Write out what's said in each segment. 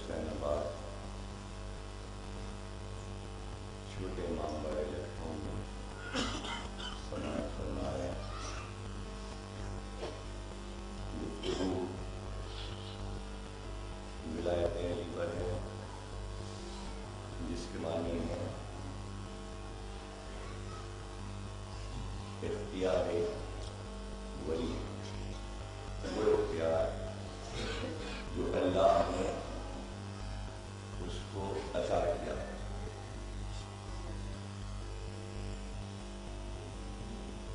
حسین آباد چھوٹے امام بڑے لکھنؤ میں سماعت فرمایا گفتگو ولایت علی پر ہے، جس کے معنی ہے اختیار ولی، وہ اختیار جو اللہ نے اس کو عطا کیا۔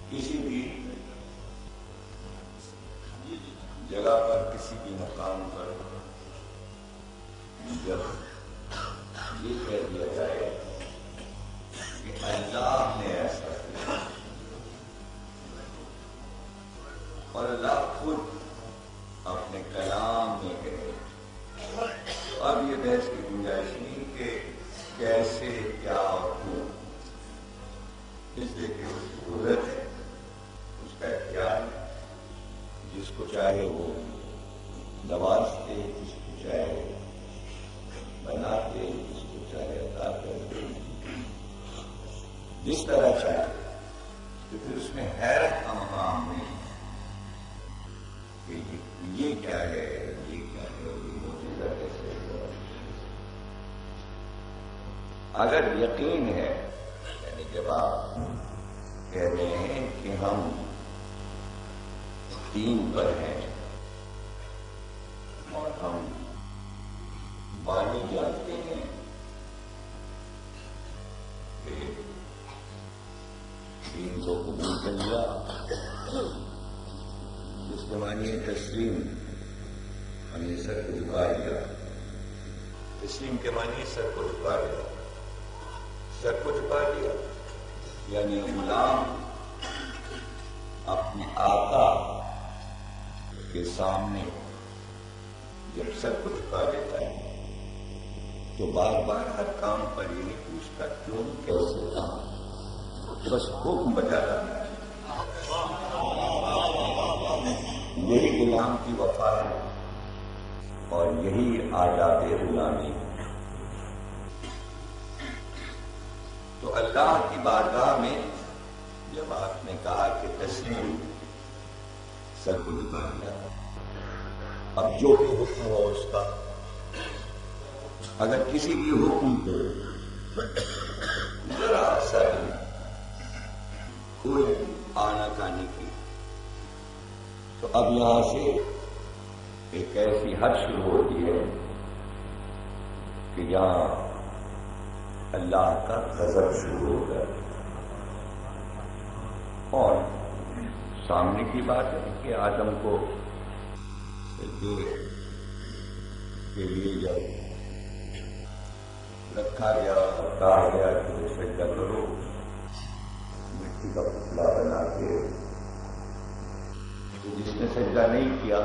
کسی بھی جگہ پر، کسی بھی مقام پر جب یہ کہہ دیا جائے کہ اللہ نے ایسا کیا اور اللہ خود اپنے کلام میں کہے، اب یہ بحث کی گنجائش نہیں کہ کیسے، کیا اور کیوں، اس لیے کہ اس کی قدرت ہے، اس کا اختیار ہے، جس کو چاہے وہ نوازتے، جس کو چاہے بناتے، جس کو چاہے عطا کرتے، جس طرح چاہے، تو پھر اس میں حیرت کا مقام نہیں کہ یہ کیا ہے، یہ کیا ہے، یہ معجزہ کیسے ہوا۔ اگر یقین ہے، یعنی جب آپ کہہ رہے ہیں کہ ہم دین پر ہیں اور ہم بانی جانتے ہیں کہ دین کو قبول کر لیا، جس کے معنی ہے تسلیم، ہم نے سر کو جھکا لیا۔ تسلیم کے معنی سر کو جھکا لیا، سر کو جھکا لیا یعنی غلام اپنے آقا کے سامنے جب سر کو جھکا لیتا ہے تو بار بار ہر کام پر یہ نہیں پوچھتا کیوں، کیسے، کہاں، بس حکم بجاتا ہے۔ یہی غلام کی وفا ہے اور یہی آداب غلامی ہے۔ تو اللہ کی بارگاہ میں جب آپ نے کہا کہ تسلیم، سر کو جھکا لیا، اب جو بھی حکم ہو اس کا، اگر کسی بھی حکم کو ذرا اثر کوئی آنا کانی کی، تو اب یہاں سے ایک ایسی حد شروع ہوتی ہے کہ یہاں اللہ کا غضب شروع ہوگا۔ اور سامنے کی بات ہے کہ آدم کو سجدے کے لیے جب رکھا گیا اور کہا گیا کہ سجدہ کرو، مٹی کا پتلا بنا کے، تو جس نے سجدہ نہیں کیا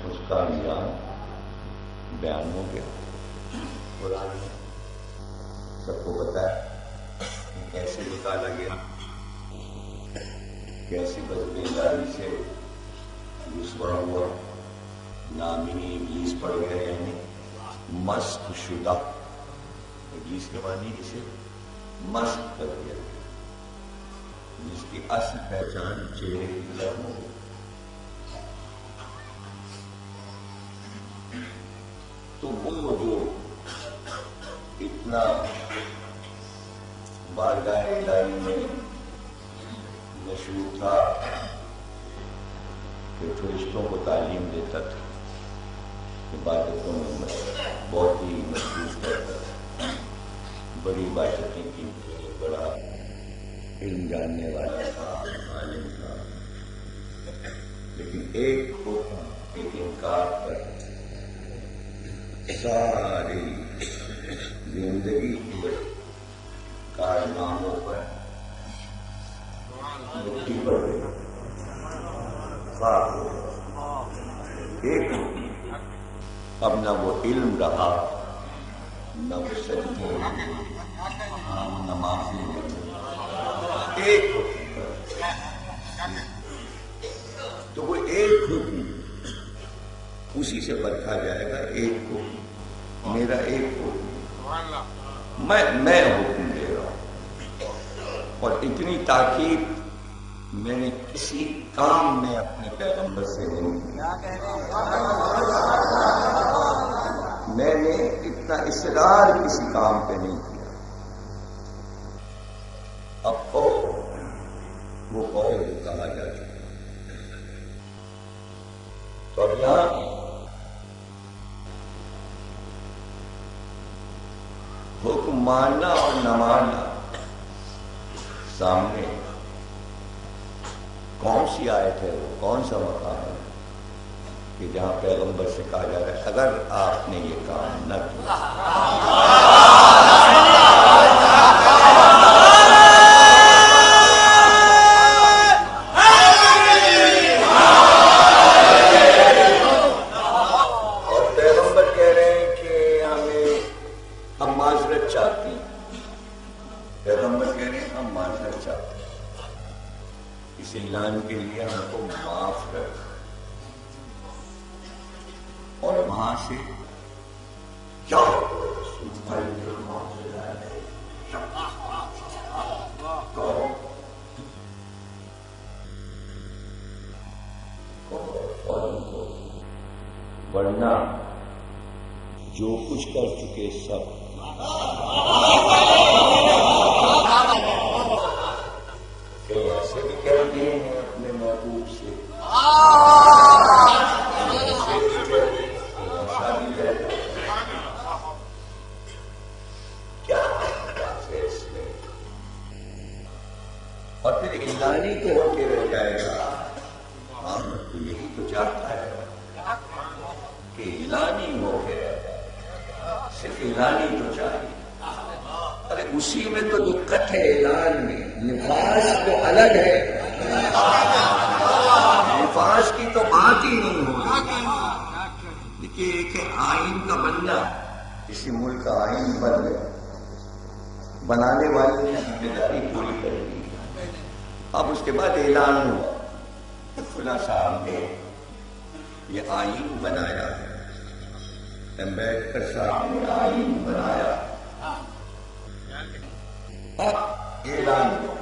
اس کا انجام بیان ہو گیا۔ قرآن میں سب کو پتا ہے کیسے نکالا گیا، کیسی بدبیداری سے رسوا ہوا، نامی ابلیس پڑ گیا، یعنی مست شدہ، ابلیس کے معنی جسے مست کر دیا، جس کی اصل پہچان چہرے کی لرم ہو۔ تو وہ جو اتنا بارگاہ الہی میں مشہور تھا کہ فرشتوں کو تعلیم دیتا تھا، عبادتوں میں بہت ہی مشہور کرتا تھا، بڑی عبادتیں کی، بڑا علم جاننے والا تھا، عالم تھا، لیکن ایک حکم، ایک انکار پر ساری زندگی کے کارناموں پر مٹی پڑ گئی، خاک ہو گئی۔ ایک اب نہ وہ علم رہا، نہ وہ سجدے، نہ وہ نمازیں، ایک تو وہ ایک حکم اسی سے برکھا جائے گا، ایک حکم میرا ایک حکم، میں حکم دے رہا ہوں، اور اتنی تاکید میں نے کسی کام میں اپنے پیغمبر سے نہیں کیا، میں نے اتنا اصرار کسی کام پہ نہیں کیا۔ اب کہو، وہ قول کہا جا چکا، تو اب یہاں حکم ماننا اور نہ ماننا سامنے کون سی آیت ہے، وہ کون سا مقام ہے کہ جہاں پیغمبر سے کہا جا رہا ہے اگر آپ نے یہ کام نہ کیا اور پیغمبر کہہ رہے ہیں کہ ہمیں ہم معذرت چاہتے ہیں، پیغمبر کہہ رہے ہیں ہم معذرت چاہتے ہیں، اس اعلان کے لیے ہم کو معاف کر، اور وہاں سے کیا ورنہ جو کچھ کر چکے سب ایسے بھی کہہ دیے ہیں اپنے محبوب سے، کیا اس میں، اور پھر اعلانی تو ہو کے رہ جائے گا، ہم تو یہی تو چاہتا ہے کہ اعلانی ہو کے رہ جائے، صرف اعلانی تو چاہیے۔ ارے اسی میں تو دقت ہے، اعلان میں نفاذ تو الگ ہے، نفاذ کی تو بات ہی نہیں ہو رہی۔ دیکھیے ایک ہے آئین کا بننا، کسی ملک کا آئین بن گیا، بنانے والے نے ذمہ داری پوری کر دی، اب اس کے بعد اعلان ہوا فلاں صاحب نے یہ آئین بنایا، امبیڈکر صاحب نے آئین بنایا، اب اعلان ہوا،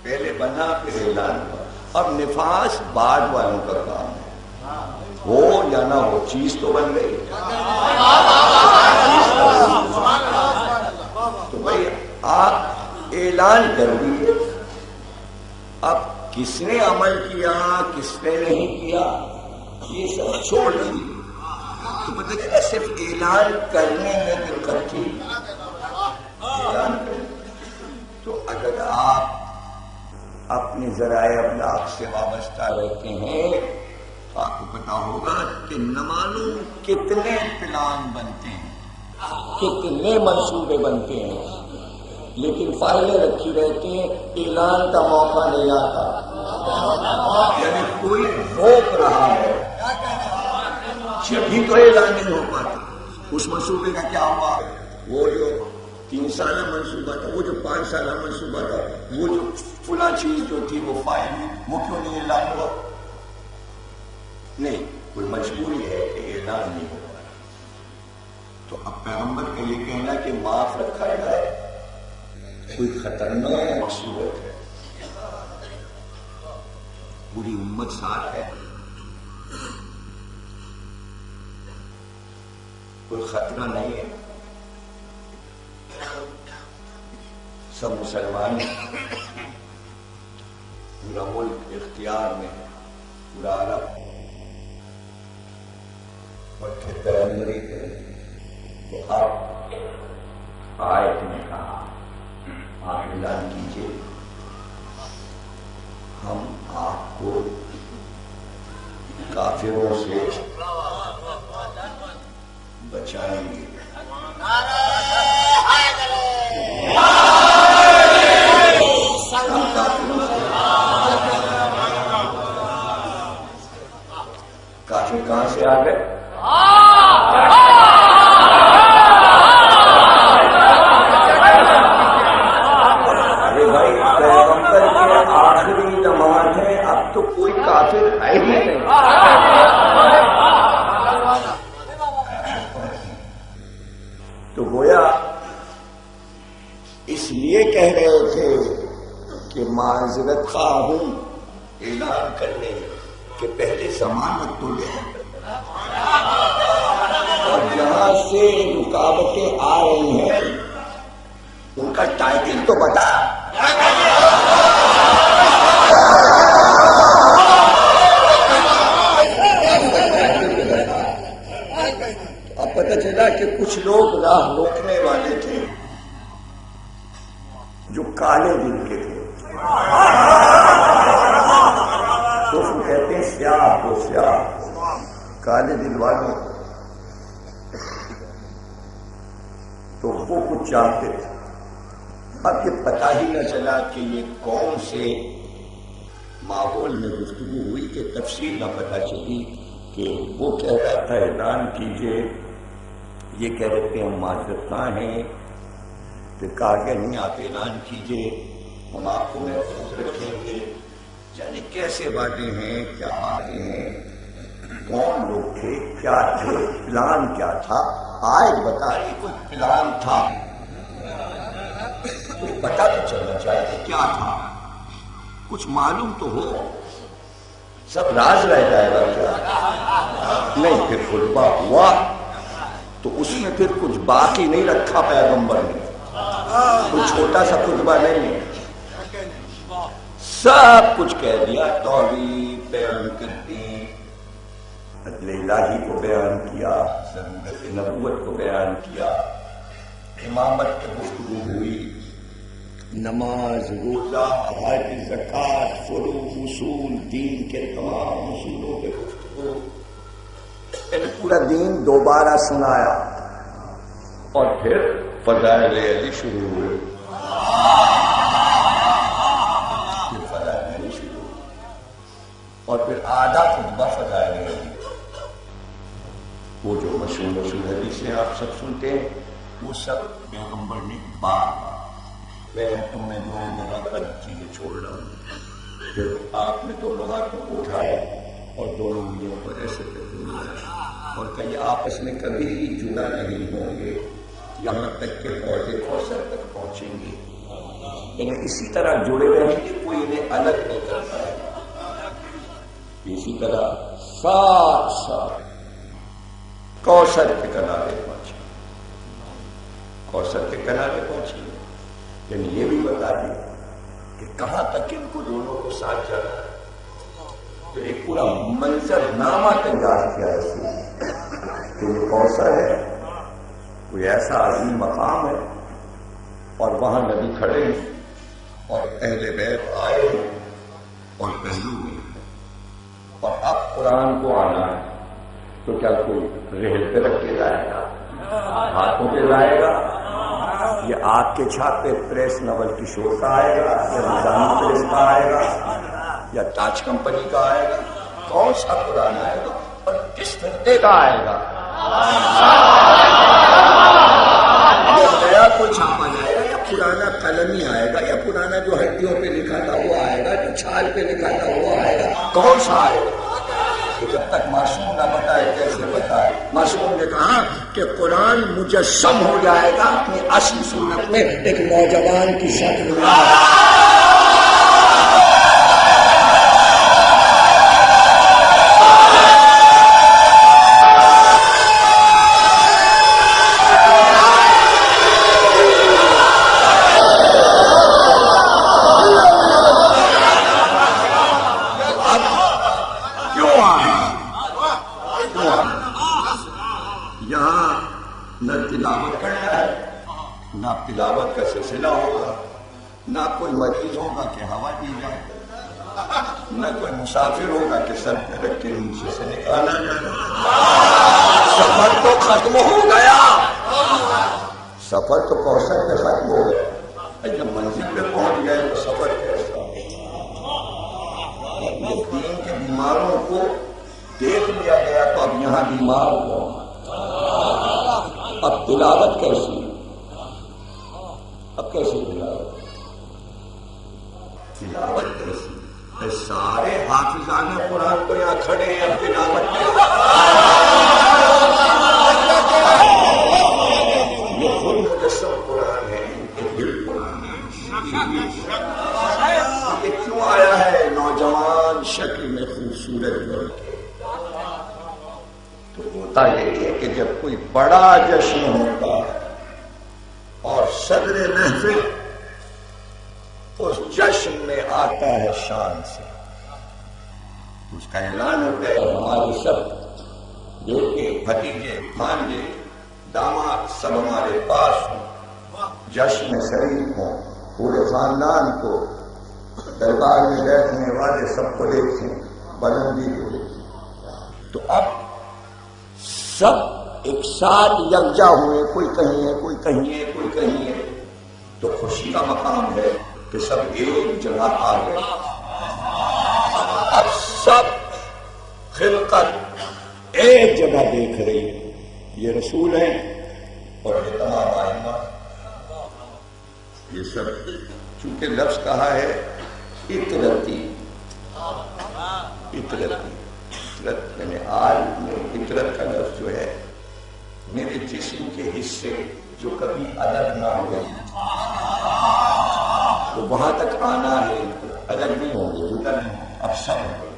پہلے بنا پھر اعلان ہوا، اب نفاذ بعد والوں کا کام ہے، ہو یا نہ ہو چیز تو بن گئی، تو بھائی آپ اعلان کر دیے، اب کس نے عمل کیا کس نے نہیں کیا یہ سب چھوڑ دیجیے، تو پتہ چلا صرف اعلان کرنے میں دقت تھی، اعلان کرنے تو اگر آپ اپنے ذرائع ابلاغ سے وابستہ رہتے ہیں تو آپ کو پتا ہوگا کہ نہ معلوم کتنے پلان بنتے ہیں، کتنے منصوبے بنتے ہیں، لیکن فائلیں رکھی رہتی ہیں، اعلان کا موقع نہیں آتا، یعنی کوئی روک رہا ہے، جبھی تو اعلان نہیں ہو پاتا۔ اس منصوبے کا کیا ہوا، وہ جو 3 سالہ منصوبہ تھا، وہ جو 5 سالہ منصوبہ تھا، وہ جو فلاں چیز جو تھی وہ فائل میں، وہ کیوں نہیں اعلان ہوا؟ نہیں، کوئی مجبوری ہے کہ اعلان نہیں ہوا، تو اب پیغمبر کا یہ کہنا کہ معاف رکھا جائے کوئی خطرناک مصیبت ہے، پوری امت ساتھ ہے، کوئی خطرہ نہیں ہے، سب مسلمان پورا ملک اختیار میں ہے، پورا عرب، اور پھر پیغمبر ہے، تو اب آیت نے کہا آپ اعلان کیجیے ہم آپ کو کافروں سے بچائیں گے، کافر کہاں سے آ گئے؟ ارے بھائی پیغمبر کے آخری نماز ہے، اب تو کوئی کافر ہے ہی نہیں، کہہ رہے تھے کہ معذرت خواہ ہوں اعلان کرنے کہ پہلے ضمانت تو لے، اور جہاں سے رکاوٹیں آ رہی ہیں ان کا ٹائٹل تو بتا۔ اب پتہ چلا کہ کچھ لوگ راہ روکنے والے تھے جو کالے دل کے تھے، تو اس کو کہتے ہیں سیاہ کو سیاہ، کالے دل والوں، تو وہ کچھ چاہتے تھے۔ اب یہ پتہ ہی نہ چلا کہ یہ کون سے ماحول میں گفتگو ہوئی کہ تفصیل نہ پتہ چلی کہ وہ کہہ رہا تھا اعلان کیجئے، یہ کہہ رہے تھے ہم معذرت خواہ ہیں، پھر کہا کہ نہیں آپ اعلان کیجئے ہم آپ کو محفوظ رکھیں گے۔ یعنی کیسے باتیں ہیں، کیا باتیں ہیں، کون لوگ تھے، کیا تھے، پلان کیا تھا، آج بتا رہی کوئی پلان تھا، کچھ پتہ تو چلنا چاہیے کیا تھا، کچھ معلوم تو ہو، سب راز رہ جائے گا کیا؟ نہیں، پھر خطبہ ہوا تو اس میں پھر کچھ باقی نہیں رکھا پیغمبر نے، کوئی چھوٹا سا خطبہ نہیں ہے، سب کچھ کہہ دیا، توحید بیان کر دی، عدل الہی کو بیان کیا، ضرورت نبوت کو بیان کیا، امامت کی گفتگو ہوئی، نماز، روزہ، حج، زکوٰۃ، فروض، اصول، دین کے تمام اصولوں پہ گفتگو، پورا دین دوبارہ سنایا، اور پھر فضائل علی شروع ہوئے، اور پھر آدھا خطبہ فضائل علی، وہ جو مشہور حدیثیں آپ سب سنتے ہیں وہ سب پیغمبر نے بار میں تمہیں دونوں جگہ چیزیں چھوڑ رہا ہوں، پھر آپ نے دونوں ہاتھوں کو اٹھایا اور دونوں انگلیوں کو ایسے پھیلایا اور کہا یہ آپس میں کبھی بھی جدا نہیں ہوں گے یہاں تک کہ حوض کوثر تک پہنچیں گے، یعنی اسی طرح جڑے رہیں گے، کوئی انہیں الگ نہیں کر پائے گا۔ اسی طرح ساتھ ساتھ کوثر کے کنارے پہنچے، کوثر کے کنارے پہنچے، یعنی یہ بھی بتا دیا کہ کہاں تک ان کو دونوں کو ساتھ جانا ہے، تو ایک پورا منظر نامہ تیار کیا ہے کہ یہ کوثر ہے، کوئی ایسا عظیم مقام ہے، اور وہاں نبی کھڑے ہیں اور اہل بیت آئے ہیں اور پہلو میں، اور اب قرآن کو آنا ہے تو کیا کوئی ریل پہ رکھ کے لائے گا، ہاتھوں پہ لائے گا، یہ آپ کے چھاپے پریس نول کشور کا آئے گا، یا نظامی پریس کا آئے گا، یا تاج کمپنی کا آئے گا، کون سا قرآن آئے گا اور کس فرقے کا آئے گا؟ نیا کوئی چھاپا جائے گا، یا پرانا قلم ہی آئے گا، یا پرانا جو ہڈیوں پہ لکھا تھا وہ آئے گا، جو چھال پہ لکھا تھا وہ آئے گا، کون سا آئے گا؟ جب تک معصوم نہ بتائے کیسے بتائے؟ معصوم نے کہا کہ قرآن مجسم ہو جائے گا اپنی اصل صورت میں، ایک نوجوان کی شکل میں۔ تلاوت کا سلسلہ ہوگا، نہ کوئی مریض ہوگا کہ ہوا دی جائے، نہ کوئی مسافر ہوگا کہ سر پہ رکھ کے نیچے سے نکالا جائے، سفر تو ختم ہو گیا، سفر تو کوثر پہ ختم ہو گیا، جب منزل پہ پہنچ گئے تو سفر کیسا؟ دین کے بیماروں کو دیکھ لیا گیا تو اب یہاں بیمار ہو، اب تلاوت کیسی؟ اب کیسے تلاوت کیسی؟ سارے حافظان قرآن کو یہاں کھڑے ہیں، اب تلاوت یہ خود مجسم قرآن ہے، یہ دل قرآن ہے، ہوتا یہ ہے کہ جب کوئی بڑا جشن ہوتا ہے اور صدر محفل اس جشن میں آتا ہے شان سے، اس کا اعلان ہوتا ہے ہمارے سب بیٹے بھتیجے بھانجے داماد سب ہمارے پاس ہوں، جشن میں شریک ہوں، پورے خاندان کو دربار میں بیٹھنے والے سب کو دیکھیں، بلندی کو دیکھیں، تو اب سب ایک ساتھ یکجا ہوئے، کوئی کہیں ہے کوئی کہیں ہے کوئی کہیں ہے، تو خوشی کا مقام ہے کہ سب ایک جگہ آ گئے۔ اب سب خلقت ایک جگہ دیکھ رہی ہے، یہ رسول ہیں اور یہ تمام ائمہ، یہ سب چونکہ لفظ کہا ہے اطرتی، اطرتی فطرت یعنی آج میں فطرت کا لفظ جو ہے میرے جسم کے حصے جو کبھی الگ نہ ہوئے تو وہاں تک آنا ہے، الگ نہیں ہوں گے، جدا نہیں ہوں، اب سب ہوں گے۔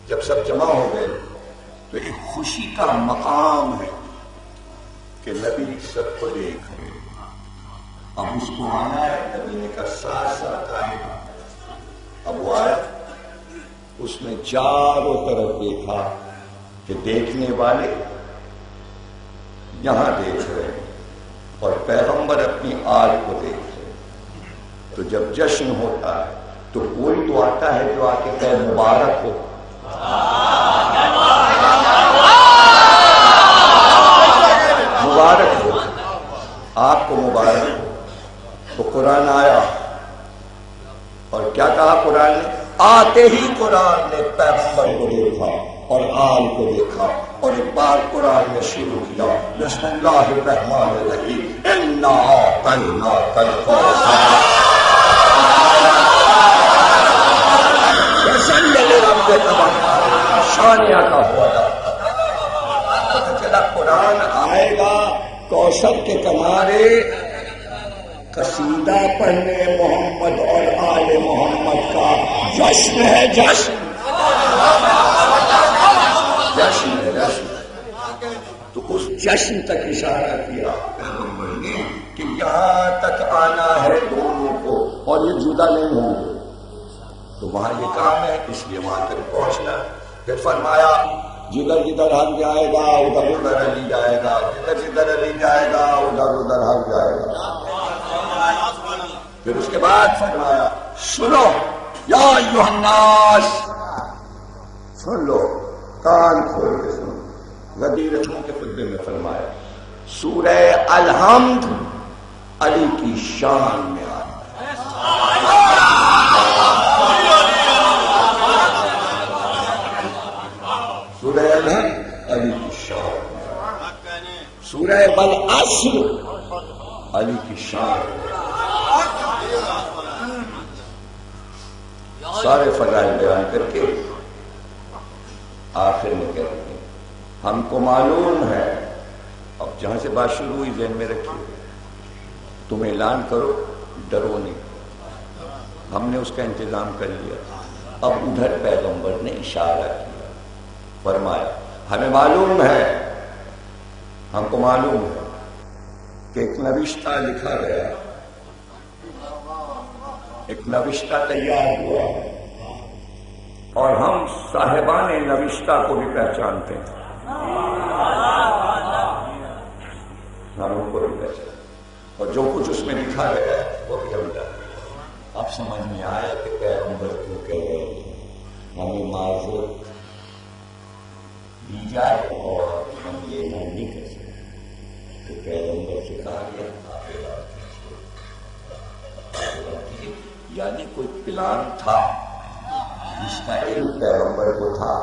جب سب جمع ہو گئے تو ایک خوشی کا مقام ہے کہ نبی سب کو دیکھ رہے، اب اس کو آنا ہے، نبی نے کہا ساتھ ساتھ آئے گا۔ اب وہ آیا، اس نے چاروں طرف دیکھا کہ دیکھنے والے یہاں دیکھ رہے ہیں اور پیغمبر اپنی آل کو دیکھ رہے ہیں۔ تو جب جشن ہوتا ہے تو کوئی تو آتا ہے جو آ کے کہے مبارک ہو، مبارک ہو، آپ کو مبارک ہو۔ تو قرآن آیا اور کیا کہا قرآن نے؟ آتے ہی قرآن نے پیغمبر کو دیکھا اور آل کو دیکھا اور ایک بار قرآن نے شروع کیا بسم اللہ الرحمن الرحیم انا اعطیناک الکوثر فصلی لربک وانحر، شانیہ کا ہوا چلا قرآن آئے گا کوثر کے کنارے، قصیدہ پڑھنے محمد اور آل محمد کا جشن ہے، جشن جشن ہے، جشن۔ تو اس جشن تک اشارہ کیا پیغمبر نے کہ یہاں تک آنا ہے دونوں کو اور یہ جدا نہیں ہوں گے، تو وہاں یہ کام ہے، اس لیے وہاں تک پہنچنا۔ پھر فرمایا جدھر جدھر حق جائے گا ادھر ادھر علی جائے گا، جدھر جدھر علی جائے گا ادھر ادھر حق جائے گا۔ پھر اس کے بعد فرمایا سنو یا ایھا الناس، سن لو، کان کھول کے سنو۔ غدیر رسول کے خطبے میں فرمایا سورہ الحمد علی کی شان میں آتا ہے، سورہ الحمد علی کی شان میں، سورہ والعصر علی کی شان میں، سارے فضائل بیان کر کے آخر میں کہتے ہیں ہم کو معلوم ہے، اب جہاں سے بات شروع ہوئی ذہن میں رکھیے، تم اعلان کرو، ڈرو نہیں، ہم نے اس کا انتظام کر لیا۔ اب ادھر پیغمبر نے اشارہ کیا، فرمایا ہمیں معلوم ہے، ہم کو معلوم ہے کہ ایک نوشتہ لکھا گیا، ایک نوشتہ تیار ہوا اور ہم صاحبان نوشتہ کو بھی پہچانتے ہیں، ہم ان کو بھی پہچانتے ہیں، اور جو کچھ اس میں لکھا گیا ہے وہ بھی ہم جانتے ہیں۔ اب سمجھ میں آیا کہ پیغمبر کیوں کہہ رہے ہیں ہمیں معذرت دی جائے اور ہم یہ نہیں کر سکتے کہ پیغمبر سے کہا گیا یعنی کوئی پلان تھا جس کا علم پیغمبر کو تھا،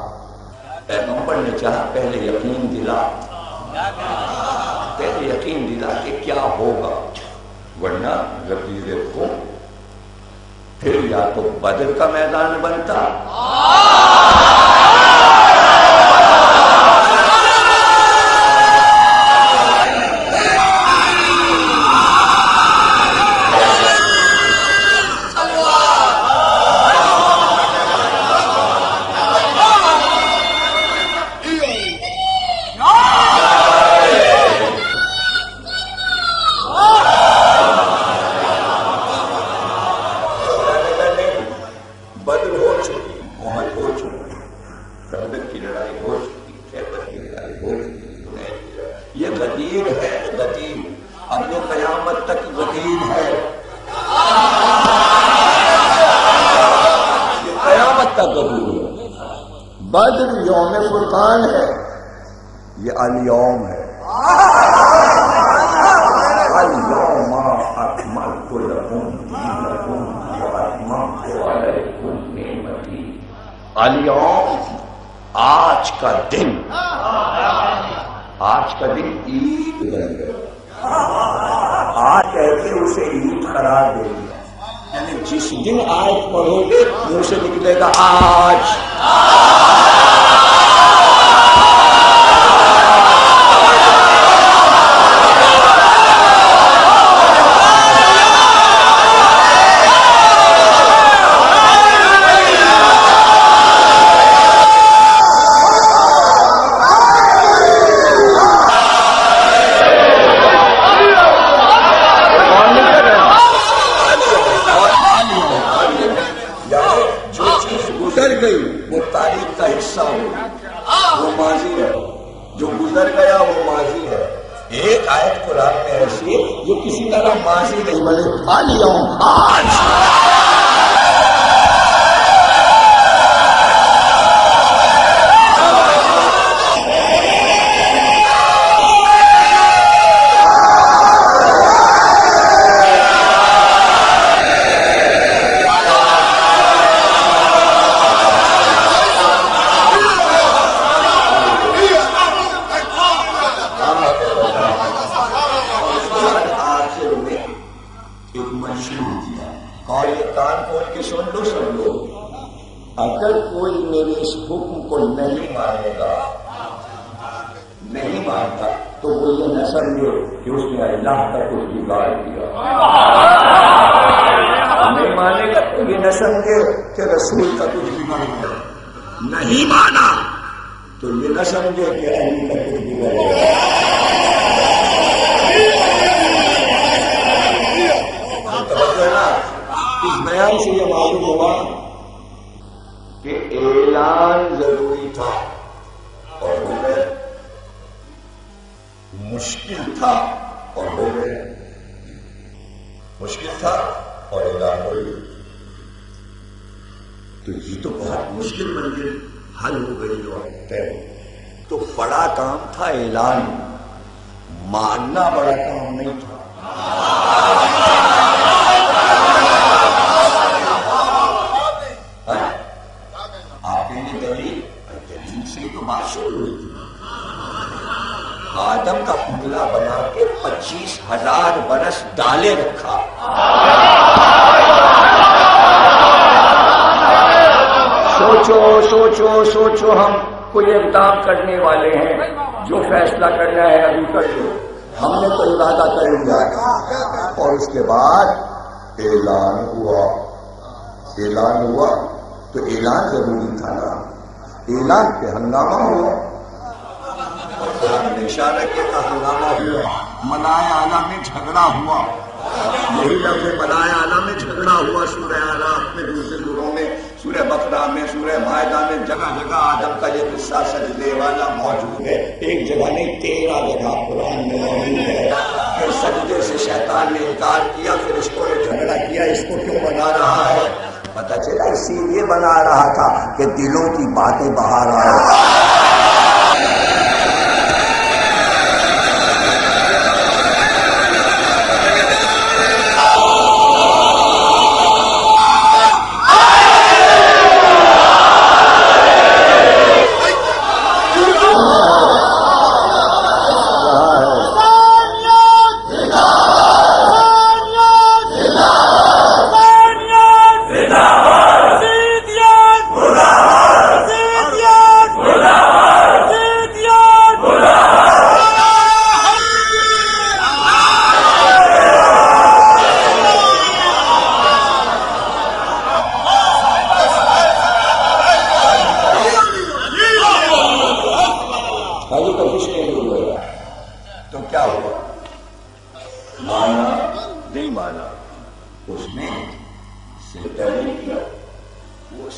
پیغمبر نے چاہا پہلے یقین دلا، پہلے یقین دلا کہ کیا ہوگا، ورنہ غدیر قوم پھر یا تو بدر کا میدان بنتا غدیر ہے، غدیر، اب جو قیامت تک غدیر ہے، یہ قیامت تک غدیر ہے۔ بدر یوم فرقان ہے، یہ الیوم ہے۔ اليوم اکملت لکم دینکم واتممت علیکم نعمتی۔ الیوم آج کا دن، آج کا دن عید بن گیا، آج کہتے اسے عید قرار دے دیا، یعنی جس دن آیت پڑھو گے منہ سے نکلے گا آج۔ وہ تاریخ کا حصہ ہو، وہ ماضی ہے، جو گزر گیا وہ ماضی ہے۔ ایک آیت قرآن میں ایسی ہے جو کسی طرح ماضی نہیں بنے، الیوم آج۔ اگر کوئی میرے اس حکم کو نہیں مانے گا، نہیں مانتا، تو وہ یہ نہ سمجھے کہ اس نے اللہ کا کچھ بگاڑ دیا۔ نہیں مانے گا تو یہ نہ سمجھے کہ رسول کا کچھ بگاڑ دیا۔ نہیں مانا تو یہ نہ سمجھے کہ علی کا کچھ بگاڑ دیا۔ اس بیان سے یہ معلوم ہوا کہ اعلان ضروری تھا اور ہو گیا، مشکل تھا اور ہو گیا، مشکل تھا اور اعلان ہو گیا۔ تو یہ تو بہت مشکل بن گئی، حل ہو گئی جو طے ہو۔ تو بڑا کام تھا اعلان، ماننا بڑا کام نہیں تھا۔ آدم کا پتلا بنا کے 25,000 برس ڈالے رکھا۔ سوچو سوچو سوچو، ہم کوئی اقدام کرنے والے ہیں، جو فیصلہ کرنا ہے ابھی کر لو، ہم نے تو ارادہ کر لیا، اور اس کے بعد اعلان ہوا۔ اعلان ہوا تو اعلان ضروری تھا نا، اعلان پہ ہنگامہ ہوا، اشارہ کے کا ہنگامہ ہوا، ملائے اعلیٰ میں جھگڑا ہوا۔ یہی لفظ ملائے اعلیٰ میں جھگڑا ہوا سورہ اعراف میں، دوسرے سوروں میں، سورہ بقرہ میں، سورہ مائدہ میں، جگہ جگہ آدم کا یہ قصہ سجدے والا موجود ہے۔ ایک جگہ نہیں 13 جگہ قرآن میں موجود ہے۔ پھر سجدے سے شیطان نے انکار کیا، پھر اس کو جھگڑا کیا، اس کو کیوں بنا رہا ہے؟ پتہ چلا اسی لیے بنا رہا تھا کہ دلوں کی باتیں باہر آئے۔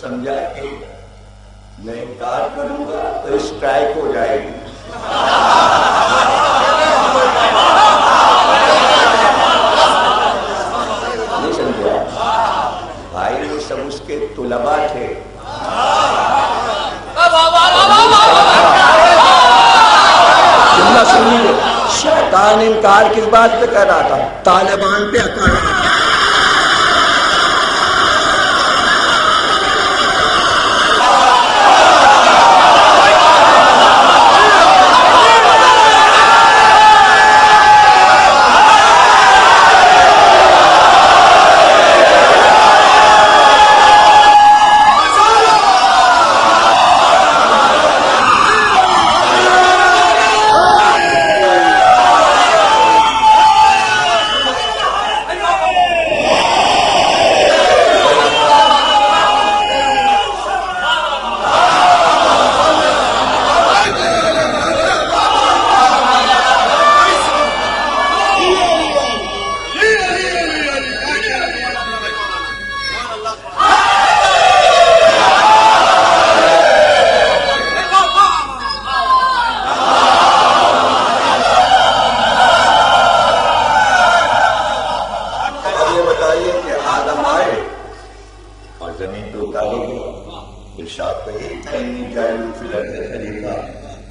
سمجھا کہ میں انکار کروں گا تو اسٹرائک ہو جائے گی۔ قرآن انکار کس بات پہ کر رہا تھا؟ طالبان پہ کر رہا تھا.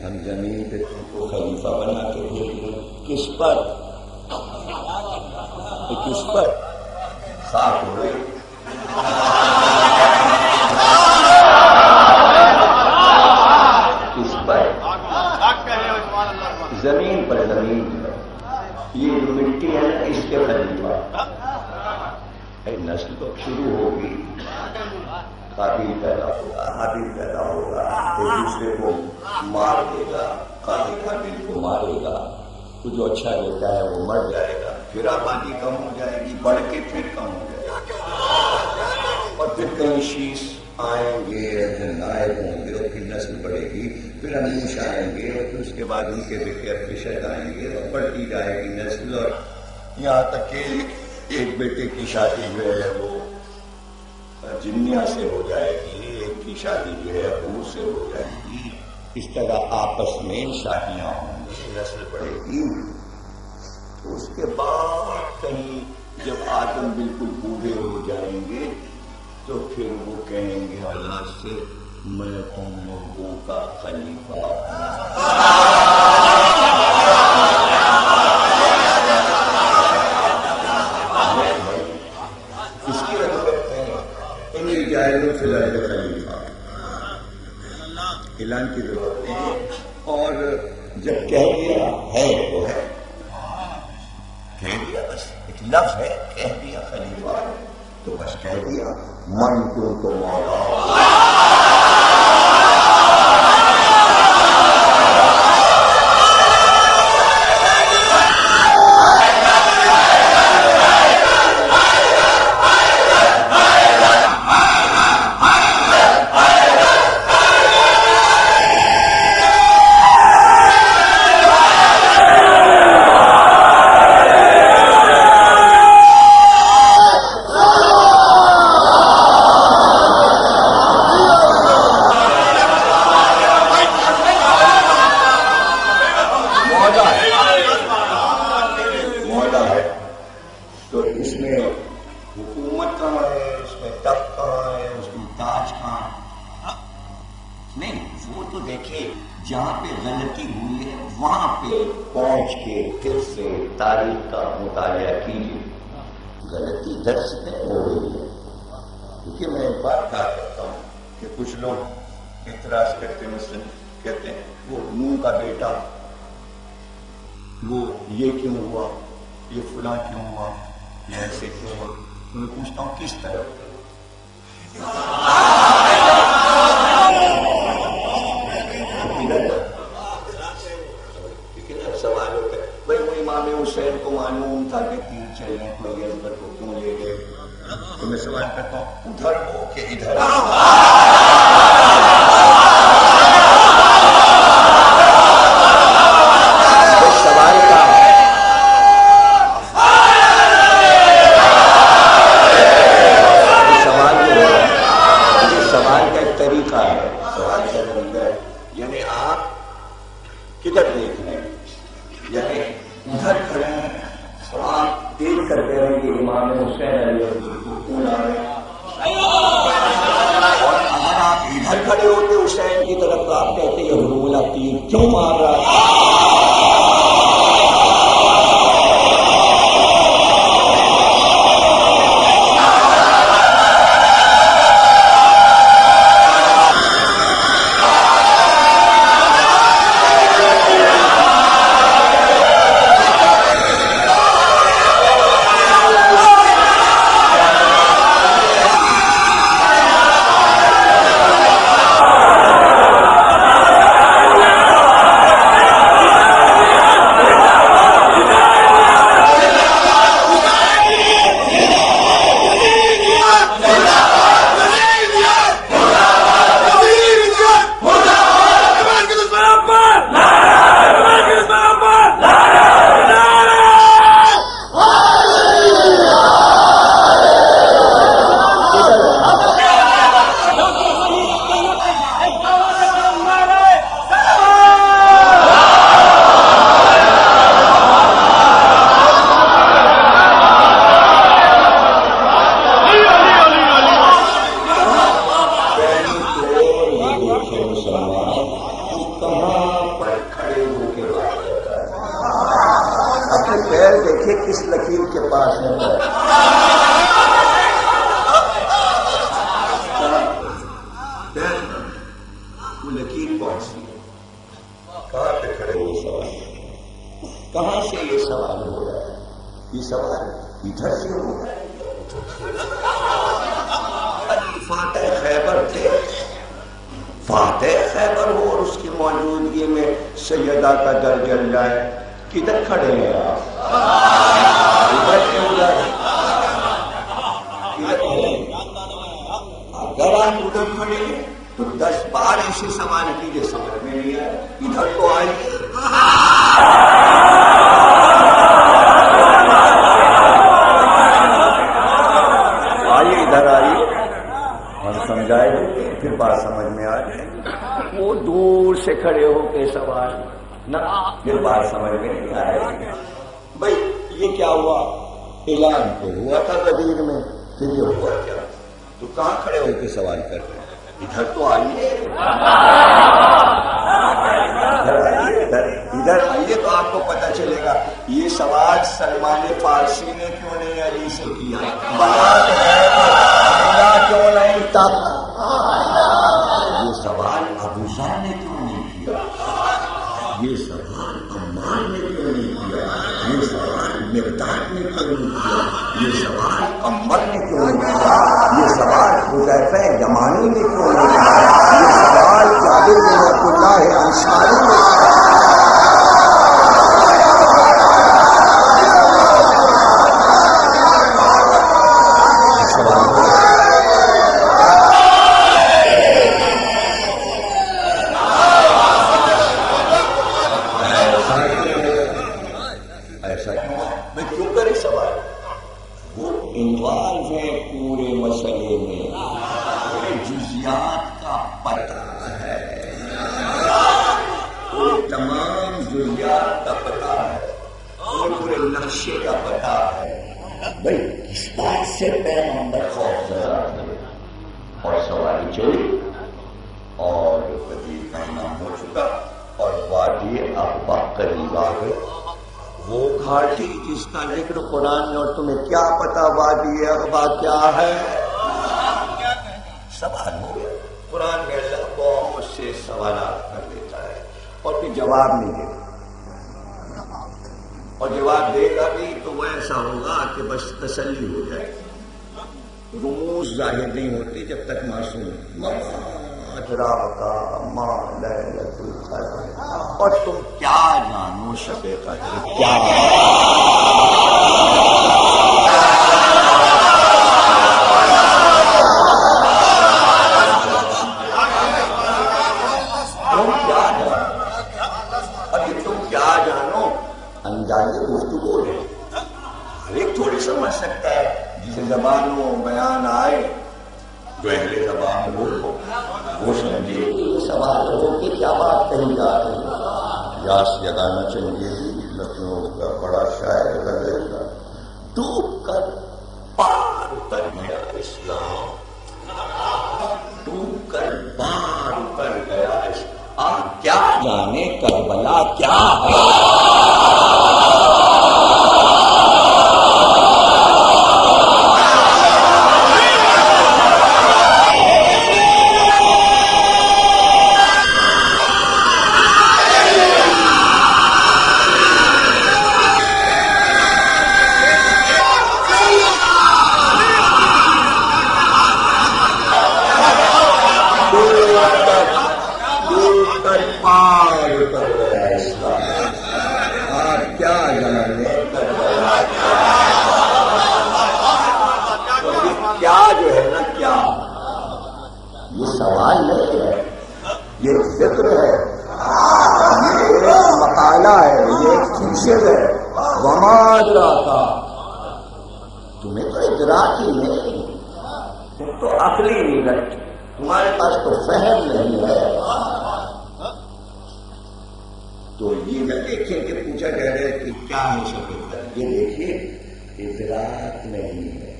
ہم زمین پہ تم کو خلیفہ بنا کے بھیج کس پر؟ کس پر؟ خاک ہو گئی. کس پر؟ زمین پر. زمین پر یہ جو مٹی ہے نا اس کے خلیفہ. نسل تو شروع ہوگی. قابل پیدا ہوگا, حابیل پیدا ہوگا, ایک دوسرے کو مار دے گا, قابل کو مارے گا, تو جو اچھا دیتا ہے وہ مر جائے گا, پھر آبادی کم ہو جائے گی, بڑھ کے پھر کم ہو جائے گا, اور پھر کہیں شیش آئیں گے, نائب ہوں گے, اور پھر نسل بڑھے گی, پھر انوش آئیں گے, اور پھر اس کے بعد ان کے بیٹے فشر آئیں گے, اور بڑھتی جائے گی نسل, اور یہاں تک کہ ایک بیٹے کی شادی جو ہے وہ جنیا سے ہو جائے گی, ایک کی شادی جو ہے ابو سے ہو جائے گی. اس طرح آپس میں شادیاں ہوں گی, نسل بڑھے گی. تو اس کے بعد کہیں جب آدم بالکل بوڑھے ہو جائیں گے تو پھر وہ کہیں گے اللہ سے میں تم لوگوں کا خلیفہ اعلان کی ضرورت ہے. اور جب کہہ دیا ہے تو ہے, کہہ دیا بس ایک لفظ ہے, کہہ دیا خلیفہ تو بس کہہ دیا من کو تو مولا. جہاں پہ غلطی ہوئی ہے وہاں پہ پہنچ کے پھر سے تاریخ کا مطالعہ کیجیے. غلطی درس میں ہو گئی ہے, کیونکہ میں ایک بات کہا کرتا ہوں کہ کچھ لوگ اعتراض کرتے مثلا کہتے ہیں وہ نوح کا بیٹا وہ یہ کیوں ہوا, یہ فلاں کیوں ہوا, یہ ایسے کیوں ہوا. میں پوچھتا ہوں کس طرح سوال ہوتا ہے بھائی وہ امام حسین کو معلوم تھا کہ تیر چلنے کو گئے ادھر کو کیوں لے گئے, تو میں سوال کرتا ہوں ادھر ہو کہ ادھر سوال کا سوال کا ایک طریقہ ہے, سوال کا طریقہ ہے, یعنی آپ کدھر دیکھ رہے ہیں, یعنی ادھر کھڑے ہیں اور آپ دیکھ کر کہہ رہے ہیں کہ امام حسین علیہ السلام, اور اگر آپ ادھر کھڑے ہوتے حسین کی طرف تو آپ کہتے یہ حرولا تیر کیوں مار رہا ہے. دیکھے کس لکیر کے پاس ہے وہ لکیر کون سی ہے؟ کہاں پہ کھڑے ہو سوال؟ کہاں سے یہ سوال ہو رہا ہے؟ یہ سوال ادھر سے ہو رہا ہے۔ فاتح خیبر تھے، فاتح خیبر ہو اور اس کی موجودگی میں سیدہ کا در جل جائے، کدھر کھڑے ہیں آپ؟ ادھر کے ادھر اگر آپ ادھر کھڑے ہیں تو 10 بار ایسے سوال کیجیے، سمجھ میں نہیں آئے، ادھر تو آئیے۔ آئیے ادھر آئیے، ہم سمجھائے دیں پھر بات سمجھ میں آ جائے۔ وہ دور سے کھڑے ہو کے سوال نہ پھر بات سمجھ میں نہیں آئے گی۔ بھائی یہ کیا ہوا؟ اعلان تو ہوا تھا غدیر میں، پھر یہ ہوا کیا؟ تو کہاں کھڑے ہو کے سوال کر رہے ہیں؟ ادھر تو آئیے، ادھر آئیے تو آپ کو پتہ چلے گا یہ سوال سلمان فارسی نے کیوں نہیں علی سے کیا، بات ہے کیوں نہیں تھا، یہ سوال ابو ذر نے کیوں نہیں کیا، یہ سوال عمار نے کیوں نہیں کیا، یہ سوال مقداد نے کیوں نہیں کیا، یہ سوال عمر نے کیوں نہیں کیا، یہ سوال حذیفہ یمانی نے کیوں نہیں کیا، یہ سوال جابر بن عبداللہ انصاری نے کیا۔ قرآن اور تمہیں کیا پتا وادی اقبا کیا ہے؟ سوال ہو گیا۔ قرآن میں اللہ بہت سے سوالات کر دیتا ہے اور پھر جواب نہیں دیتا، اور جواب دے گا بھی تو وہ ایسا ہوگا کہ بس تسلی ہو جائے، رموز ظاہر نہیں ہوتی جب تک معصوم اور تم کیا جانو شب قدر کیا زبان و بیان آئے جو اہل زبان ہو وہ سمجھے سوال ہو کہ کیا بات کہی جا رہی۔ یاس جگانا چاہیے لکھنؤ کا بڑا شاعر غزل کا، ڈوب کر پار اتر گیا اسلام، ڈوب کر پار اتر گیا اسلام، آپ کیا جانے کربلا کیا ہے۔ تمہیں تو ادراک ہی نہیں، تم تو عقلی نہیں رکھتے، تمہارے پاس تو فہم نہیں ہے۔ تو یہ نہ دیکھیں کہ پوچھا جا رہا ہے کہ کیا ہے شب قدر، یہ دیکھیے ادراک نہیں ہے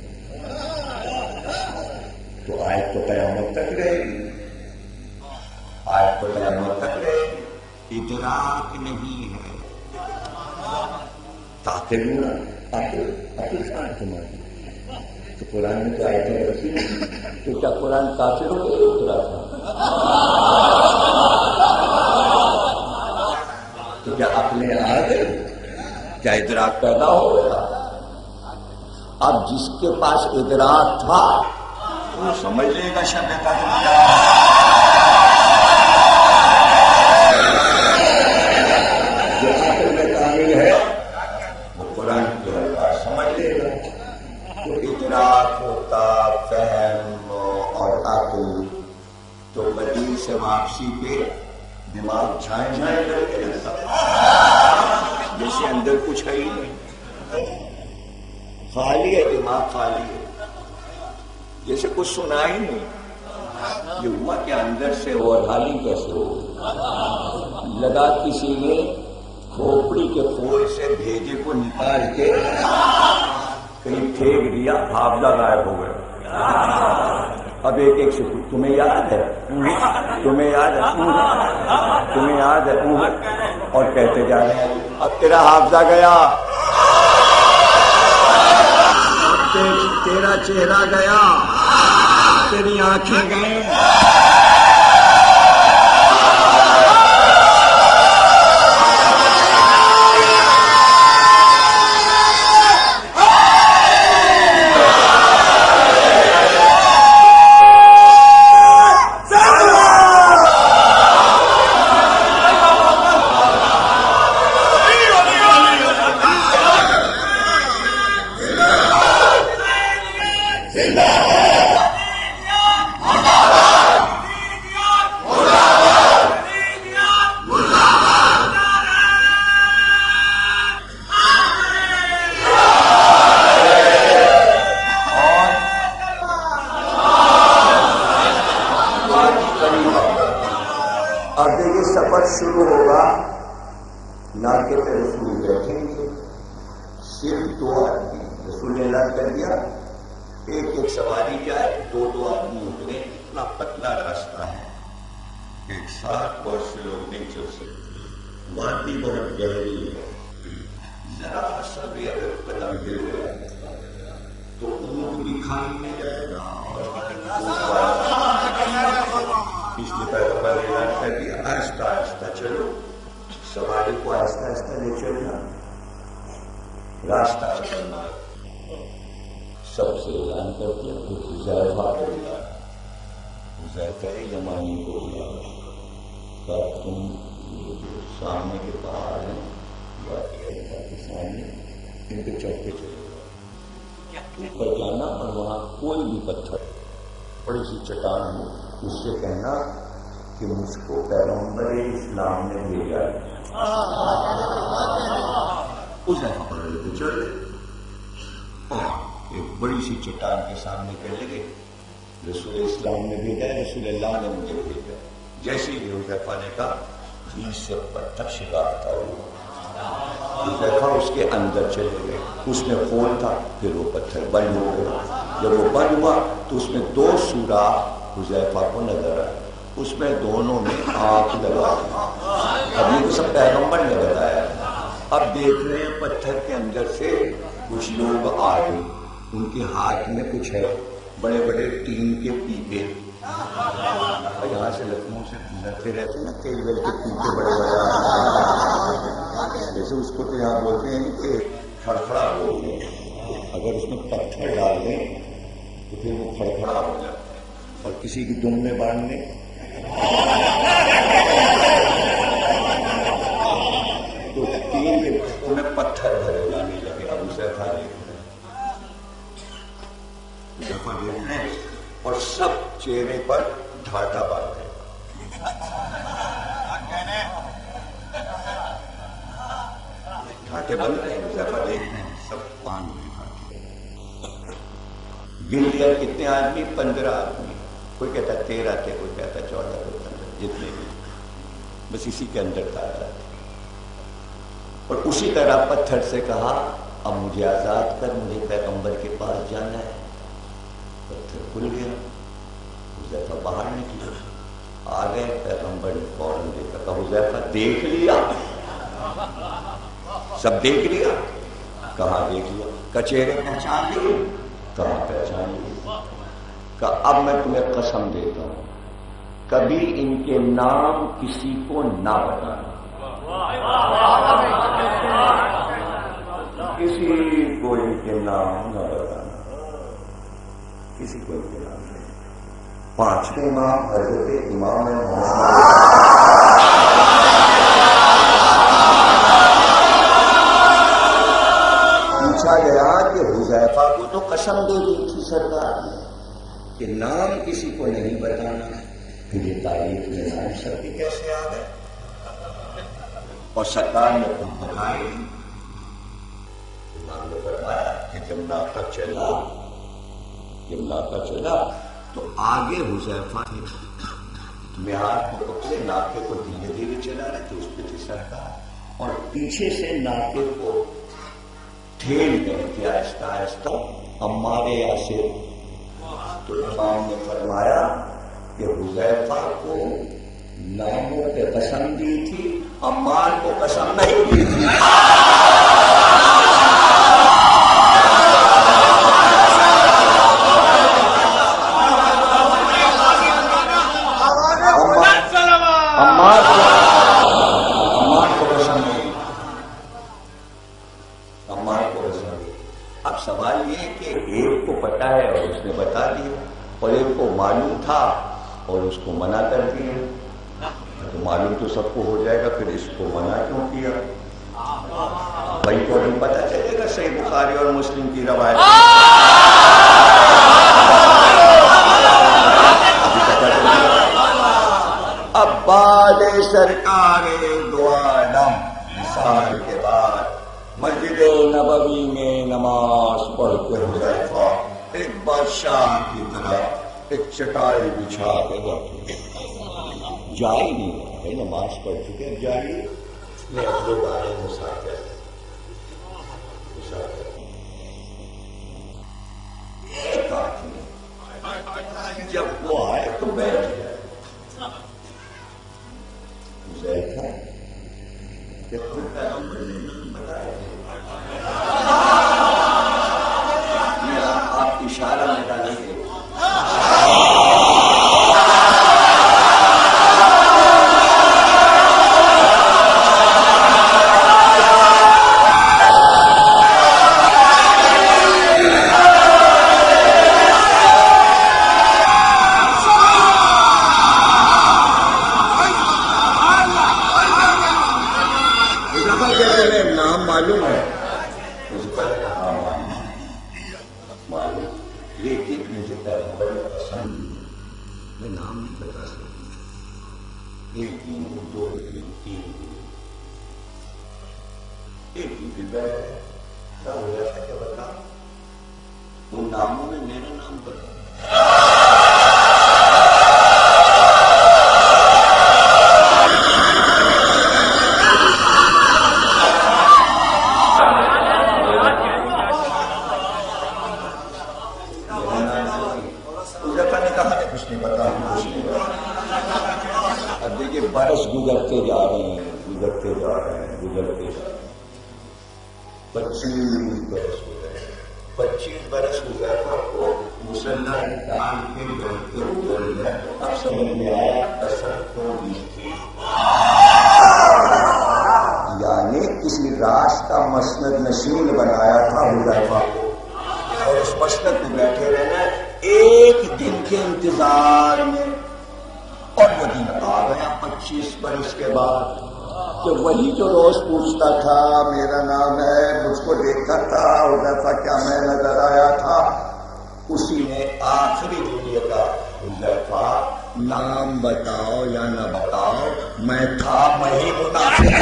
تو آیت تو قیامت تک رہے گی، آیت تو قیامت تک رہے گی، ادراک نہیں ہے، تعقل عقل کہاں تمہاری؟ تو قرآن میں تو آیتیں رسی تو کیا قرآن کافروں کے لیے اترا تھا؟ تو کیا عقلیں آ گئی؟ کیا ادراک پیدا ہو گیا؟ اب جس کے پاس ادراک تھا وہ سمجھ لے گا شب قدر کیا جو عقل میں کامل ہے وہ قرآن کی ہر بات سمجھ لے گا. تو ادراک ہوتا فہم اور عقل تو بدی سے واپسی پہ دماغ جھائیں جھائیں کر کے رہتا جیسے اندر کچھ ہے ہی نہیں، خالی ہے دماغ، خالی ہے جیسے کچھ سنا ہی نہیں. یہ ہوا کہ اندر سے اور حالی کیسے ہو لگا کسی نے کھوپڑی کے پھول سے بھیجے کو نکال کے کہیں پھینک دیا، حافظہ غائب ہو گیا. اب ایک ایک سے تمہیں یاد ہے، تمہیں یاد ہے، تمہیں یاد ہے، اور کہتے جا رہے ہیں اب تیرا حافظہ گیا، تیرا چہرہ گیا، تیری آنکھیں گئیں. شروع ہوگا، ناکے پہ رسول بیٹھیں گے، صرف 2 آدمی، رسول نے اعلان کر دیا ایک ایک سواری جائے، 2 آدمی اترے. اتنا پتلا راستہ ہے، ایک ساتھ بہت سے لوگ نہیں چل سکتے، وادی بہت گہری ہے، ذرا سا بھی اگر قدم گر گیا تو اونٹ بھی کھائی میں جائے گا. اس لیے پیغمبر نے اعلان کر دیا آہستہ آہستہ چلو، سواری کو آہستہ آہستہ لے چلنا، راستہ چلنا. سب سے اعلان کر دیا پھر حذیفہ کو بلا، حذیفہ یمانی کو بلا، کہا تم سامنے کے پہاڑ ہیں کے سامنے ان کے چوکے چلے اوپر جانا اور وہاں کوئی بھی پتھر بڑی سی چٹان ہو اس سے کہنا کہ مجھ کو پیغمبر اسلام نے بھیجا ہے. اس جگہ پر لے چلے اور ایک بڑی سی چٹان کے سامنے کہنے لگے رسول اسلام نے بھیجا ہے، رسول اللہ نے مجھے بھیجا. جیسے ہی حذیفہ نے کہا 20 سے پتھر شکار تھا، حذیفہ اس کے اندر چلے گئے. اس میں خون تھا، پھر وہ پتھر بند ہو گیا. جب وہ بند ہوا تو اس میں 2 سوراخ حذیفہ کو نظر آئے، اس میں دونوں میں آگ لگا دی. اب یہ تو سب پیغمبر نے بتایا. اب دیکھ رہے ہیں پتھر کے اندر سے کچھ لوگ آ گئے، ان کے ہاتھ میں کچھ ہے، بڑے بڑے ٹین کے پیپے. یہاں سے لکھنؤ سے گزرتے رہتے نا تیل ویل کے پیپے بڑے بڑے جیسے اس کو تو یہاں بولتے ہیں کہ کھڑکھڑا بولتے ہیں. اگر اس میں پتھر ڈال دیں تو پھر وہ کھڑکھڑا ہو جاتا ہے. اور کسی کی دم میں باندھ دیں تو 3 کے میں پتھر بھرے جانے لگے. اب حذیفہ دیکھ رہے ہیں اور سب چہرے پر ڈھاٹا باندھے. ڈھاٹے بند رہے ہیں، حذیفہ دیکھ رہے ہیں سب پان ہوئے ڈھاٹے. گن لیا کتنے آدمی؟ 15 آدمی. کوئی کہتا 13 تھے، کوئی کہتا 14 تھے، 15 جتنے بھی، بس اسی کے اندر تھا. اور اسی طرح پتھر سے کہا اب مجھے آزاد کر، مجھے پیغمبر کے پاس جانا ہے. پتھر کھل گیا، حذیفہ باہر نکلے. آ گئے پیغمبر نے فوراً دیکھا، کہا حذیفہ دیکھ لیا، سب دیکھ لیا. کہاں دیکھ لیا؟ چہرے پہچان لیے؟ کہاں پہچان لیے؟ کہا اب میں تمہیں قسم دیتا ہوں کبھی ان کے نام کسی کو نہ بتانا، کسی کو ان کے نام نہ بتانا، کسی کو ان کے نام نہیں۔ پانچویں امام حضرت امام پوچھا گیا کہ حذیفہ کو تو قسم دے دی تھی سرکار نے کہ نام کسی کو نہیں بتانا، پھر یہ تاریخ میں نام سب بھی کیسے آ گئے؟ اور سرکار نے تم بتائے امام نے فرمایا کہ جب ناکہ چلا تو آگے حذیفہ تھے، میعاد کو پکڑے ناکے کو دھیرے دھیرے چلا رہے تھے، اس پہ تھی سرکار، اور پیچھے سے ناکے کو ٹھیل گئے تھے آہستہ آہستہ عمار یاسر۔ تو امام نے فرمایا کہ حذیفہ کو ناموں پہ قسم دی تھی، عمار کو قسم نہیں دی تھی۔ اب سوال یہ کہ ایک کو پتا ہے اور اس نے بتا دیا، اور ایک کو معلوم تھا اور اس کو منع کر دیا، تو معلوم تو سب کو ہو جائے گا، پھر اس کو منع کیوں کیا؟ بھائی کو نہیں پتا چلے گا صحیح بخاری اور مسلم کی روایت اب بعد سرکار دو عالم مثال کے بعد مسجد نبوی میں نماز پڑھ کے حذیفہ ایک بادشاہ کی طرح ایک چٹائی بچھا کے بیٹھے، جا ہی نہیں رہے، نماز پڑھ چکے، جاری میں اب لوگ آئے مسافر جب وہ آئے تو بیٹھ گئے، حذیفہ کہ خود کا بتائے آپ اشارہ میں ڈالیں گے۔ نام معلوم ہے لیکن مجھے بڑی پسند، میں نام نہیں بتا سکتا، ایک دن دو دن تین دن ایک دن بیٹھا ہو جاتا کہ بتا ان ناموں میں میرا نام بتا۔ برس گزرتے جا رہے ہیں، گزرتے جا رہے ہیں، گزرتے جا رہے ہیں، 25 برس ہو گئے، 25 برس حذیفہ کو مسلح ڈال کے بڑھتے ہوئے اب سمجھ میں آیا اثر تو نہیں تھی، یعنی کسی راز کا مسند نشین بنایا تھا حذیفہ کو، اور اس مسند میں بیٹھے رہنا ایک دن کے انتظار میں، اور وہ دن آ گیا 25 برس کے بعد کہ وہی جو روز پوچھتا تھا میرا نام ہے، مجھ کو دیکھتا تھا حذیفہ کیا میں نظر آیا تھا، اسی نے آخری دن یہ کہا حذیفہ نام بتاؤ یا نہ بتاؤ، میں تھا وہی منافق۔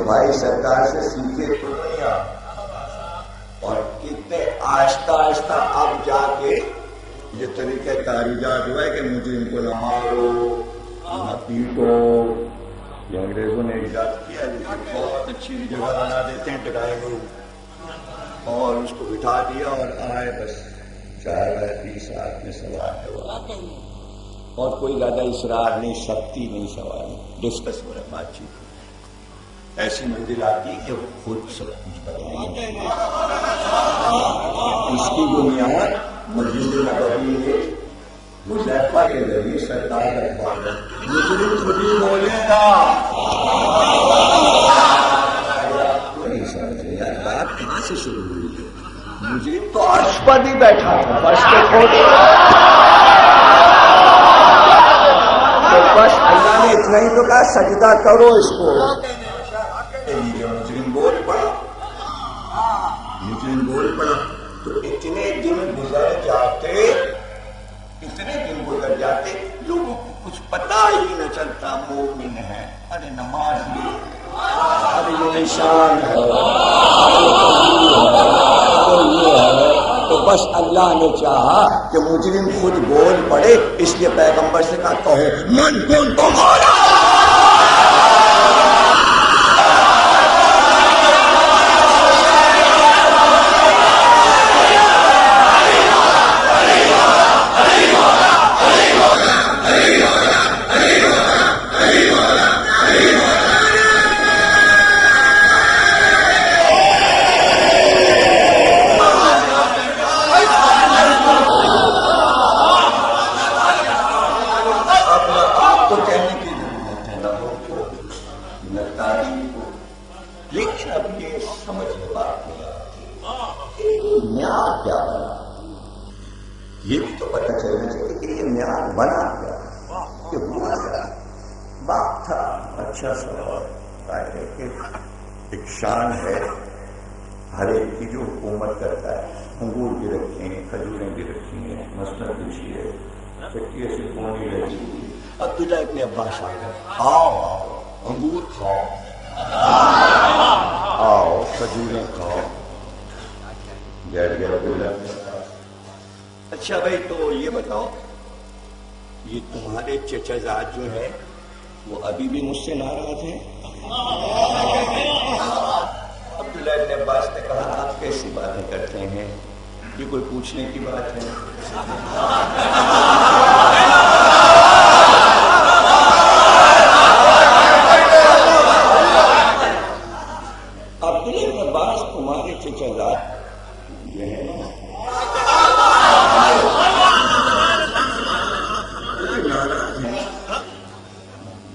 بھائی سرکار سے سیکھے تو نہیں آپ، اور کتنے آہستہ آہستہ اب جا کے یہ یہ طریقہ تاریخات ہوا ہے کہ مجرم کو نہ مارو نہ پیٹو. یہ انگریزوں نے ایجاد کیا ہے، لیکن بہت اچھی جگہ بنا دیتے ہیں ٹکائے کو، اور اس کو بٹھا دیا اور آئے بس 4-20 آدمی سوال ہے، اور کوئی زیادہ اصرار نہیں، سختی نہیں، سوال ڈسکس ہو رہا ہے، بات چیت ایسی منزل آتی کہ وہ خود سب کچھ بتائیں گے. اس کی بنیاد مسجد نبوی ہے، حذیفہ کے ذریعے سرکار کا مجرم خود ہی بولے گا. کوئی سمجھے یار بات کہاں سے شروع ہوئی ہے؟ مجرم تو عرش پر ہی بیٹھا تھا، فرش پہ کھوٹے تو بس اللہ نے اتنا ہی تو کہا سجدہ کرو اس کو. مجرم بول پڑا، مجرم بول پڑا تو اتنے دن گزر جاتے لوگوں کو کچھ پتا ہی نہ چلتا مومن ہے، ارے نماز میں، ارے یہ نشان ہے، تو بس اللہ نے چاہا کہ مجرم خود بول پڑے، اس لیے پیغمبر سے کہا کہو من کن تمہارا. لیکن اب یہ سمجھ میں بات نہیں آتی معیار کیا بنا، یہ بھی تو پتہ چلنا چاہیے کہ یہ معیار بنا کیا کہ ہوا کیا. بات تھا اچھا سوال ہے کہ ایک شان ہے ہر ایک کی جو حکومت کرتا ہے، انگور بھی رکھے ہیں، کھجوریں بھی رکھی ہیں، مسند بچھی ہے، چکی ایسی پونی رہی ہوئی. عبداللہ ابن عباس آ گئے، آؤ آؤ انگور کھاؤ، آؤ کھجوریں کھاؤ. بیٹھ گیا عبداللہ. اچھا بھائی تو یہ بتاؤ یہ تمہارے چچا زاد جو ہے وہ ابھی بھی مجھ سے ناراض ہیں؟ عبداللہ ابن عباس نے کہا آپ کیسی باتیں کرتے ہیں، یہ کوئی پوچھنے کی بات ہے؟ عبداللہ ابن عباس تمہارے چچا زاد جو ہے ناراض ہیں،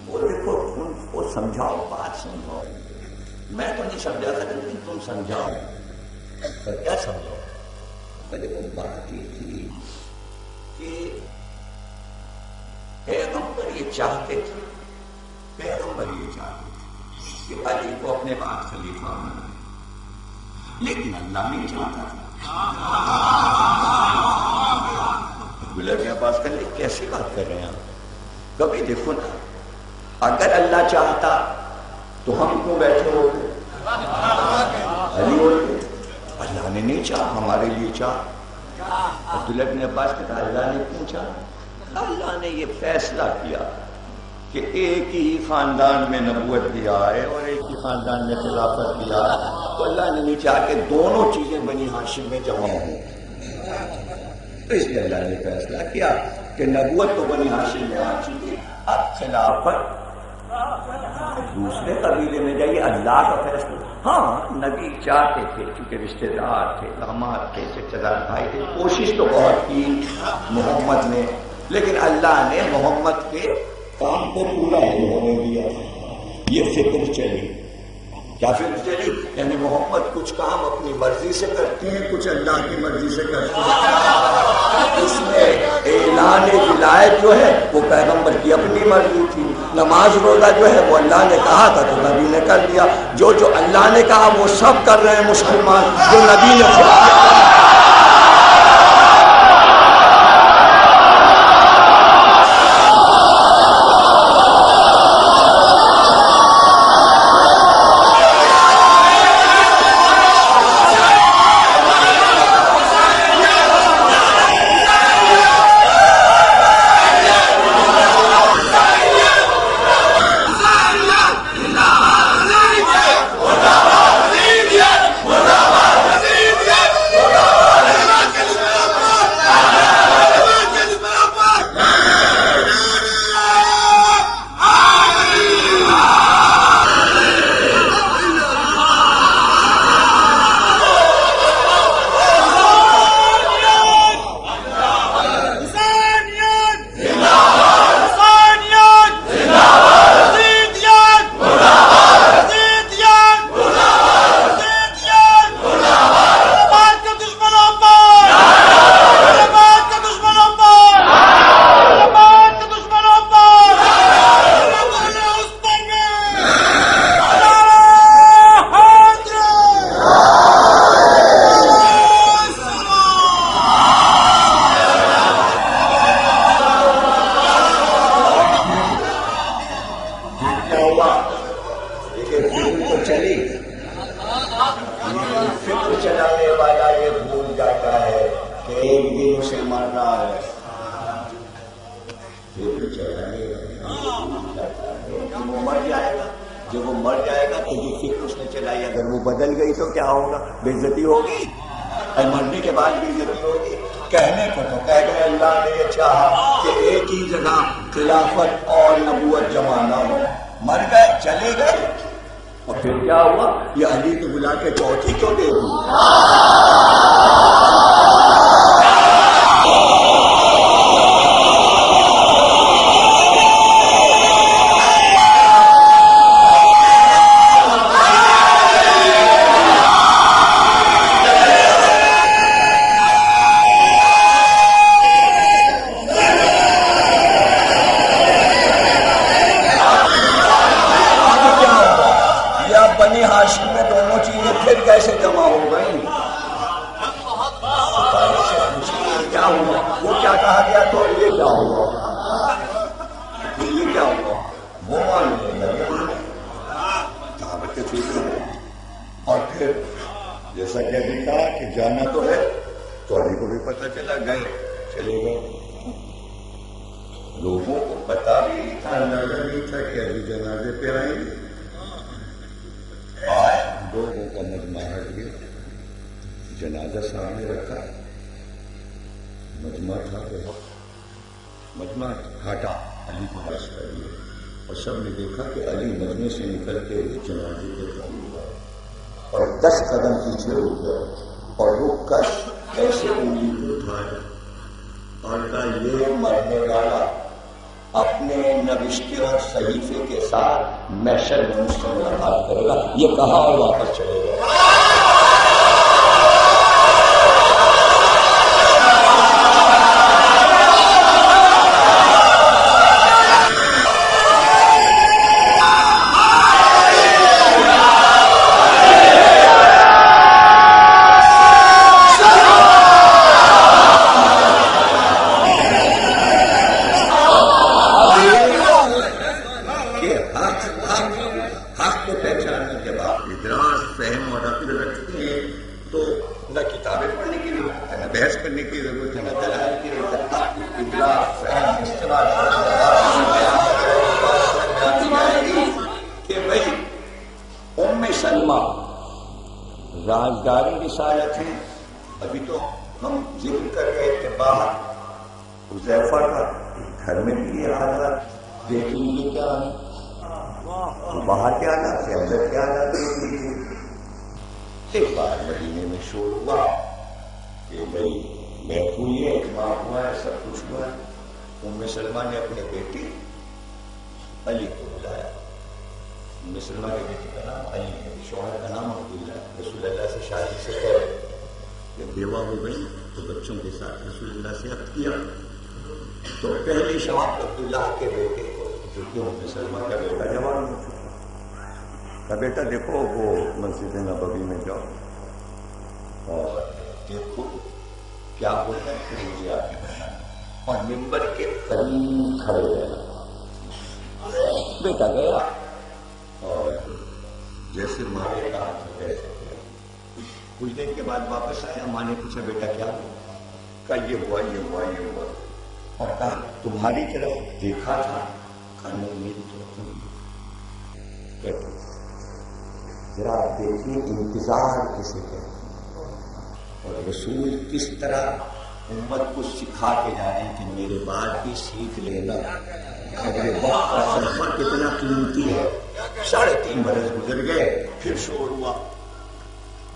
وہ دیکھو ان کو سمجھاؤ، بات سمجھاؤ. میں تو نہیں سمجھا تھا لیکن تم سمجھاؤ. کیا سمجھاؤ؟ دیکھو بات یہ تھی کہ پیغمبر یہ چاہتے تھے، پیغمبر یہ چاہتے تھے کہ علی کو اپنے بعد خلیفہ بنائے، لیکن اللہ نہیں چاہتا تھا. عبداللہ کے پاس کر لے کیسی بات کر رہے ہیں آپ؟ کبھی دیکھو نا، اگر اللہ چاہتا تو ہم کیوں بیٹھے ہوتے، علی ہوتے. اللہ نے نہیں چاہا، ہمارے لیے چاہا. عبداللہ بن عباس نے کہا اللہ نے کیوں چاہا؟ اللہ نے یہ فیصلہ کیا کہ ایک ہی خاندان میں نبوت بھی آئے اور ایک ہی خاندان میں خلافت بھی آئے، تو اللہ نے نہیں چاہا کہ دونوں چیزیں بنی ہاشم میں جمع ہوں. تو اس لیے اللہ نے فیصلہ کیا کہ نبوت تو بنی ہاشم میں آ چکی، اب خلافت دوسرے قبیلے میں جائیے. اللہ کا فیصلہ. ہاں نبی چاہتے تھے کیونکہ رشتے دار تھے، داماد تھے، چچا زاد بھائی تھے، کوشش تو بہت کی محمد نے، لیکن اللہ نے محمد کے کام کو پورا نہیں ہونے دیا. یہ فکر چلی. کیا فکر چلی؟ یعنی محمد کچھ کام اپنی مرضی سے کرتے ہیں، کچھ اللہ کی مرضی سے کرتے ہیں. اس میں اعلان ولایت جو ہے وہ پیغمبر کی اپنی مرضی تھی، نماز روزہ جو ہے وہ اللہ نے کہا تھا تو نبی نے کر دیا. جو اللہ نے کہا وہ سب کر رہے ہیں مسلمان، جو نبی نے کہا. چلائے وہ مر جائے گا. جب وہ مر جائے گا تو یہ فکر اس نے چلائی. اگر وہ بدل گئی تو کیا ہوگا؟ بے عزتی ہوگی. اور مرنے کے بعد بے عزتی ہوگی. کہنے کو تو کہہ گئے اللہ نے یہ چاہا کہ ایک ہی جگہ خلافت اور نبوت جمع نہ ہو. مر گئے، چلے گئے، اور پھر کیا ہوا؟ یہ علی کو بلا کے چوتھی کیوں دے دی؟ اور پھر جیسا کہ ابھی کہا کہ جانا تو ہے، تو ابھی کو بھی پتہ چلا، گئے، چلے گئے. لوگوں کو پتا بھی نہیں تھا، اندازہ نہیں تھا کہ ابھی جنازے پہ آئیں گے. آئے، لوگوں کا مجمع ہٹ گیا، جنازہ سامنے رکھا، مجمع تھا، مجمع ہٹا، علی کو بس کر دیا، اور سب نے دیکھا کہ علی مجمع سے نکلتے ہوئے جنازے کے قریب ہوا اور 10 قدم پیچھے رک گئے اور رک کر ایسے انگلی کو اٹھایا اور کہا یہ مرنے والا اپنے نوشتے اور صحیفے کے ساتھ محشر میں مجھ سے ملاقات کرے گا. یہ کہا اور واپس چلے گئے. رازداری رسالت ہے. ابھی تو ہم ذکر کر رہے تھے باہر حذیفہ کا گھر میں بھی یہ حالات دیکھ لیجیے کیا ہے، باہر کے حالات سے اندر کے حالات دیکھ لیجیے. ایک بار مدینے میں شور ہوا کہ بھائی بیٹھ ہوئی ہے، اجماع ہوا ہے، سب کچھ ہوا ہے. ام سلمہ نے اپنے بیٹی علی کو بلایا. ام سلمہ کے بیٹی کا نام علی ہے، شوہر کا نام عبداللہ. رسول اللہ سے شادی سے پہلے جب بیوہ ہو گئی تو بچوں کے ساتھ رسول اللہ سے عقد کیا. تو پہلی شوہر عبداللہ کے بیٹے کو، جو کہ ام سلمہ کا بیٹا جوان ہو چکا، کا بیٹا دیکھو وہ مسجد نبوی میں جاؤ اور دیکھو کیا ہوتا ہے، پھر مجھے آگے بڑھانا اور ممبر کے قریب کھڑے رہنا. بیٹا گیا اور جیسے ماں نے کہا ویسے کچھ دن کے بعد واپس آیا. ماں نے پوچھا بیٹا کیا ہوا؟ کہا یہ ہوا یہ ہوا یہ ہوا، اور کہا تمہاری طرف دیکھا تھا؟ کہا نہیں میری طرف نہیں. ذرا دیکھیے انتظار کسے کہتے ہیں، اور رسول کس طرح امت کو سکھا کے جا رہے ہیں کہ میرے بعد بھی سیکھ لینا. اگلے وقت کا صدقہ کتنا قیمتی ہے. 3.5 برس گزر گئے، پھر شور ہوا،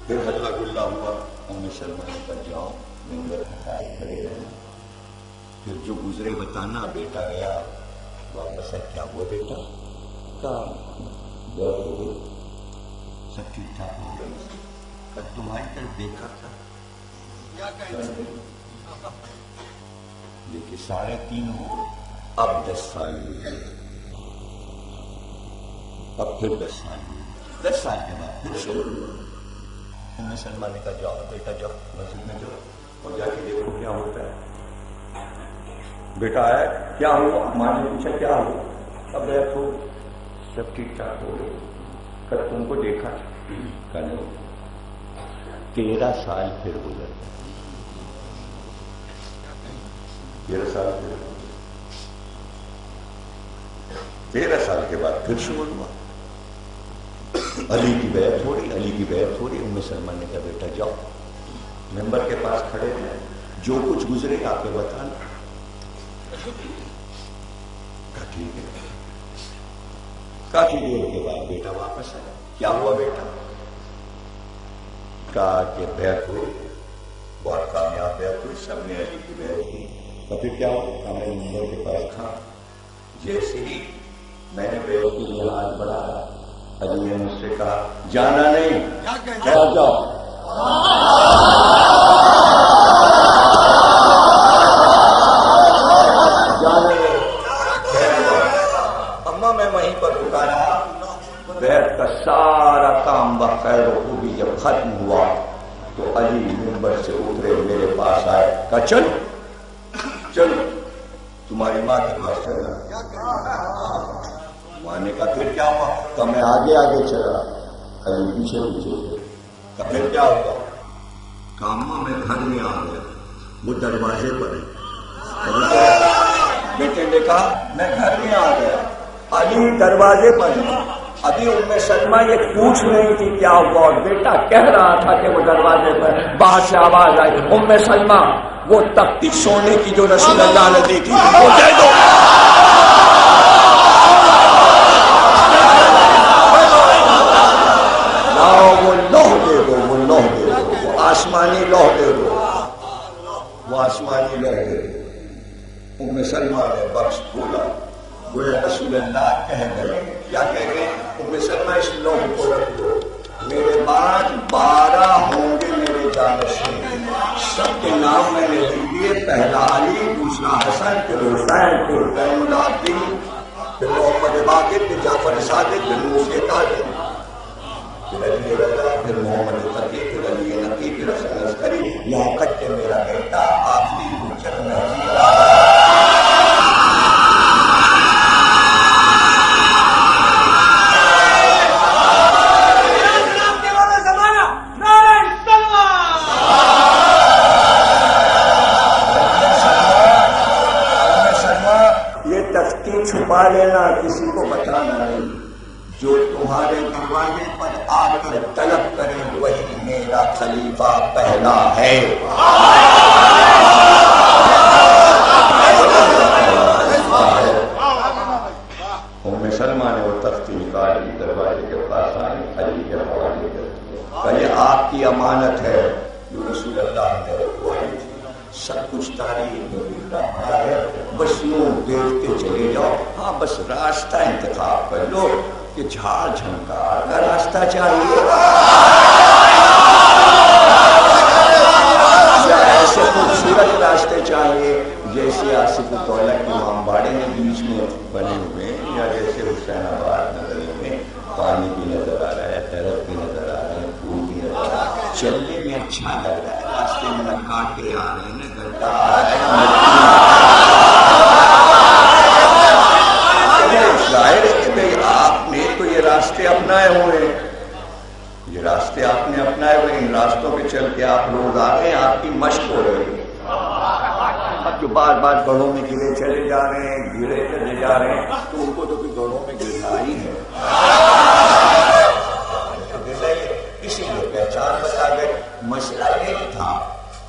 پھر ہلہ گلا ہوا. ام سلمہ نے کہا جاؤ ممبر ہٹائے کھڑے رہے. پھر جو گزرے بتانا. بیٹا گیا واپس ہے، کیا ہوا بیٹا؟ کہا دور ہو گئی، سب ٹھیک ٹھاک ہو گئی. کل تمہاری طرف دیکھا تھا. دیکھیے 3.5 ہو، اب 10 سال ہوئے، اب پھر 10 سال ہوئے. 10 سال کے بعد پھر شروع ہوا. ام سلمہ نے کہا جاؤ بیٹا جاؤ مسجد میں جاؤ اور جا کے دیکھو کیا ہوتا ہے. بیٹا آیا، کیا ہوا؟ ماں نے پوچھا کیا ہوا؟ اب بیٹھو سب ٹھیک ٹھاک ہو گئے. کل تم کو دیکھا تھا. کل 13 سال پھر گزر. 13 سال پھر 13 سال کے بعد پھر شور ہوا، علی کی بیعت ہو رہی، علی کی بیعت ہو رہی۔ ام سلمہ نے کہا بیٹا جاؤ، ممبر کے پاس کھڑے ہیں، جو کچھ گزرے آ کے بتانا۔ کہا ٹھیک ہے۔ کافی دیر کے بعد بیٹا واپس آیا۔ کیا ہوا بیٹا؟ کہا کہ بیعت ہوئی، بہت کامیاب بیعت ہوئی، سب نے علی کی بیعت کی۔ تو پھر کیا ہوا؟ میں ممبر کے پاس تھا، جیسے ہی میں نے بیعت کے لیے ہاتھ بڑھایا، علی نے مجھ سے کہا جانا نہیں، جاؤ جاؤ۔ اما میں وہیں پر رکا رہا۔ بیعت کا سارا کام بخیر و خوبی جب ختم ہوا تو علی منبر سے اترے، میرے پاس آئے، کہا چلو چلو تمہاری ماں کے پاس چلا۔ ماں نے کہا پھر کیا ہوا؟ کہا میں آگے آگے چلا، علی پیچھے پیچھے۔ کہا پھر کیا ہوگا؟ کہا اماں میں گھر میں آ گیا، وہ دروازے پر ہے۔ بیٹے نے کہا میں گھر میں آ گیا، علی دروازے پر ہے۔ ابھی ام سلمہ یہ پوچھ رہی تھی کیا ہوا، اور بیٹا کہہ رہا تھا کہ وہ دروازے پر۔ باہر سے آواز آئی، ام سلمہ وہ تختی سونے کی جو رسول اللہ نے دی تھی وہ دے دو۔ وہ لوح دے دو، وہ لوح دے دو، وہ آسمانی لوح دے دو، وہ آسمانی لوح دے دو۔ ام سلمہ نے بخش بولا، وہ رسول اللہ کہہ گئے، کیا کہہ گئے؟ ام سلمہ اس لوح کو رکھ دو، میرے بعد 12 ہوں گے میرے جانشین، سب کے نام میں نے لکھ دیے، پہلا علی، دوسرا حسن، پھر حسین، پھر زین العابدین، پھر محمد باقر، پھر جعفر صادق، پھر موسی طاہر، پھر علی رضا، پھر محمد تقی، پھر علی نقی، پھر حسن عسکری، یہاں تک کہ میرا بیٹا آخری حجت میں چھپا لینا، کسی کو بتانا نہیں، جو تمہارے دروازے پر آ کر طلب کرے وہی میرا خلیفہ پہلا ہے۔ ام سلمہ نے وہ تختی نکالی، دروازے کے پاس آئی، علی کے حوالے کر دیا، کہ یہ آپ کی امانت ہے جو رسول اللہ نے رکھوائی تھی، سب کچھ تاریخ میں لکھا ہوا ہے، بس یوں دیکھتے چلے جاؤ، ہاں بس راستہ انتخاب کر لو کہ جھاڑ جھنکار کا راستہ چاہیے یا ایسے خوبصورت راستے چاہیے جیسے آصف الدولہ کے امباڑے میں بیچ میں بنے ہوئے، یا جیسے حسین آباد نگر میں پانی بھی نظر آ رہا ہے، درخت بھی نظر آ رہے ہیں، پھول بھی نظر آ رہا ہے، چلنے میں اچھا لگ رہا ہے، راستے میں نہ کانٹے آ رہے ہیں نہ گڈھا آ رہا ہے۔ ظاہر ہے کہ بھائی آپ نے تو یہ راستے اپنائے ہوئے ہیں، یہ راستے آپ نے اپنائے ہوئے، ان راستوں پہ چل کے آپ لوگ آ رہے ہیں، آپ کی مشق ہو رہی ہے۔ اب جو بار بار گڑھوں میں گرے چلے جا رہے ہیں، گرے چلے جا رہے ہیں، تو ان کو تو بھی گڑھوں میں گرنا ہی ہے، اسی لیے پہچان بتا گئے۔ مسئلہ یہ تھا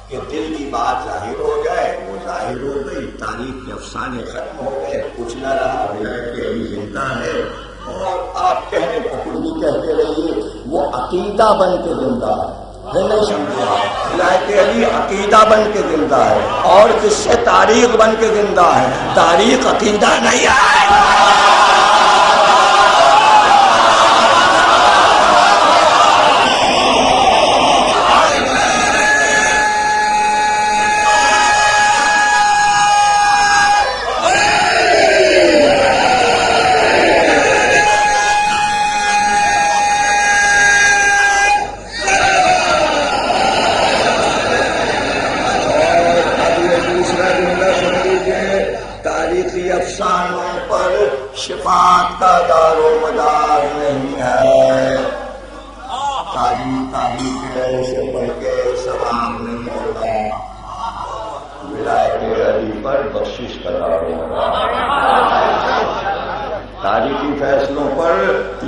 کہ دل کی بات ظاہر ہو جائے، وہ ظاہر ہو گئی، تاریخ کے افسانے ختم ہو گئے، کچھ نہ رہا، ولایت علی زندہ ہے، اور آپ کہنے کو کچھ بھی کہتے رہیے، وہ عقیدہ بن کے زندہ ہے، نہیں سمجھے؟ ولایت علی عقیدہ بن کے زندہ ہے، اور کس سے تاریخ بن کے زندہ ہے، تاریخ عقیدہ نہیں ہے۔ افسانوں پر شفاعت کا دار و مدار نہیں ہے، تاریخ سے پڑھ کے ثواب نہیں ہوتا، ولایت علی پر بخشش کا دار و مدار۔ تاریخی فیصلوں پر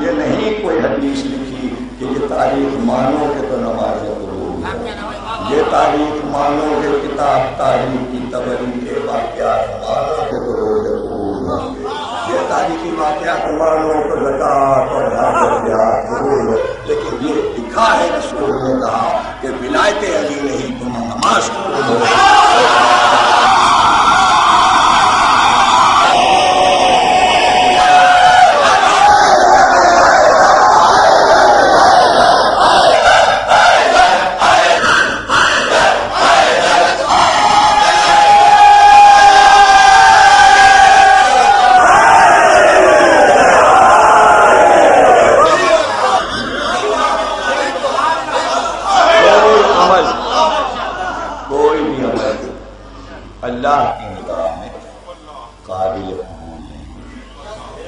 یہ نہیں کوئی حدیث لکھی کہ یہ تاریخ مانو گے تو نمازیں قبول ہوں، یہ تاریخ مانو گے کتاب تاریخ کی تبری کے واقعات مانو گے تو روزے قبول ہوں گے، یہ تاریخی واقعات مانو تو زکات اور حاجت قبول ہو، لیکن یہ لکھا ہے رسول نے کہا کہ ولایت علی نہیں تو نماز قبول ہو۔ اللہ کی نگاہ میں قابل قبول نہیں،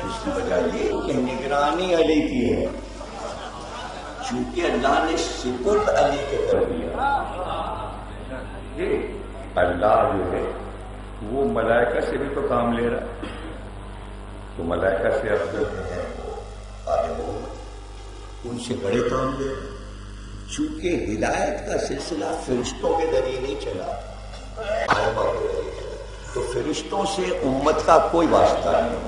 اس کی وجہ یہ کہ نگرانی علی کی ہے، چونکہ اللہ نے سپرد علی کے کر دیا۔ اللہ جو ہے وہ ملائکہ سے بھی تو کام لے رہا ہے، تو ملائکہ سے افضل ہے وہ آگے وہ ان سے بڑے کام لے رہے، چونکہ ہدایت کا سلسلہ فرشتوں کے ذریعے نہیں چلا، تو فرشتوں سے امت کا کوئی واسطہ نہیں،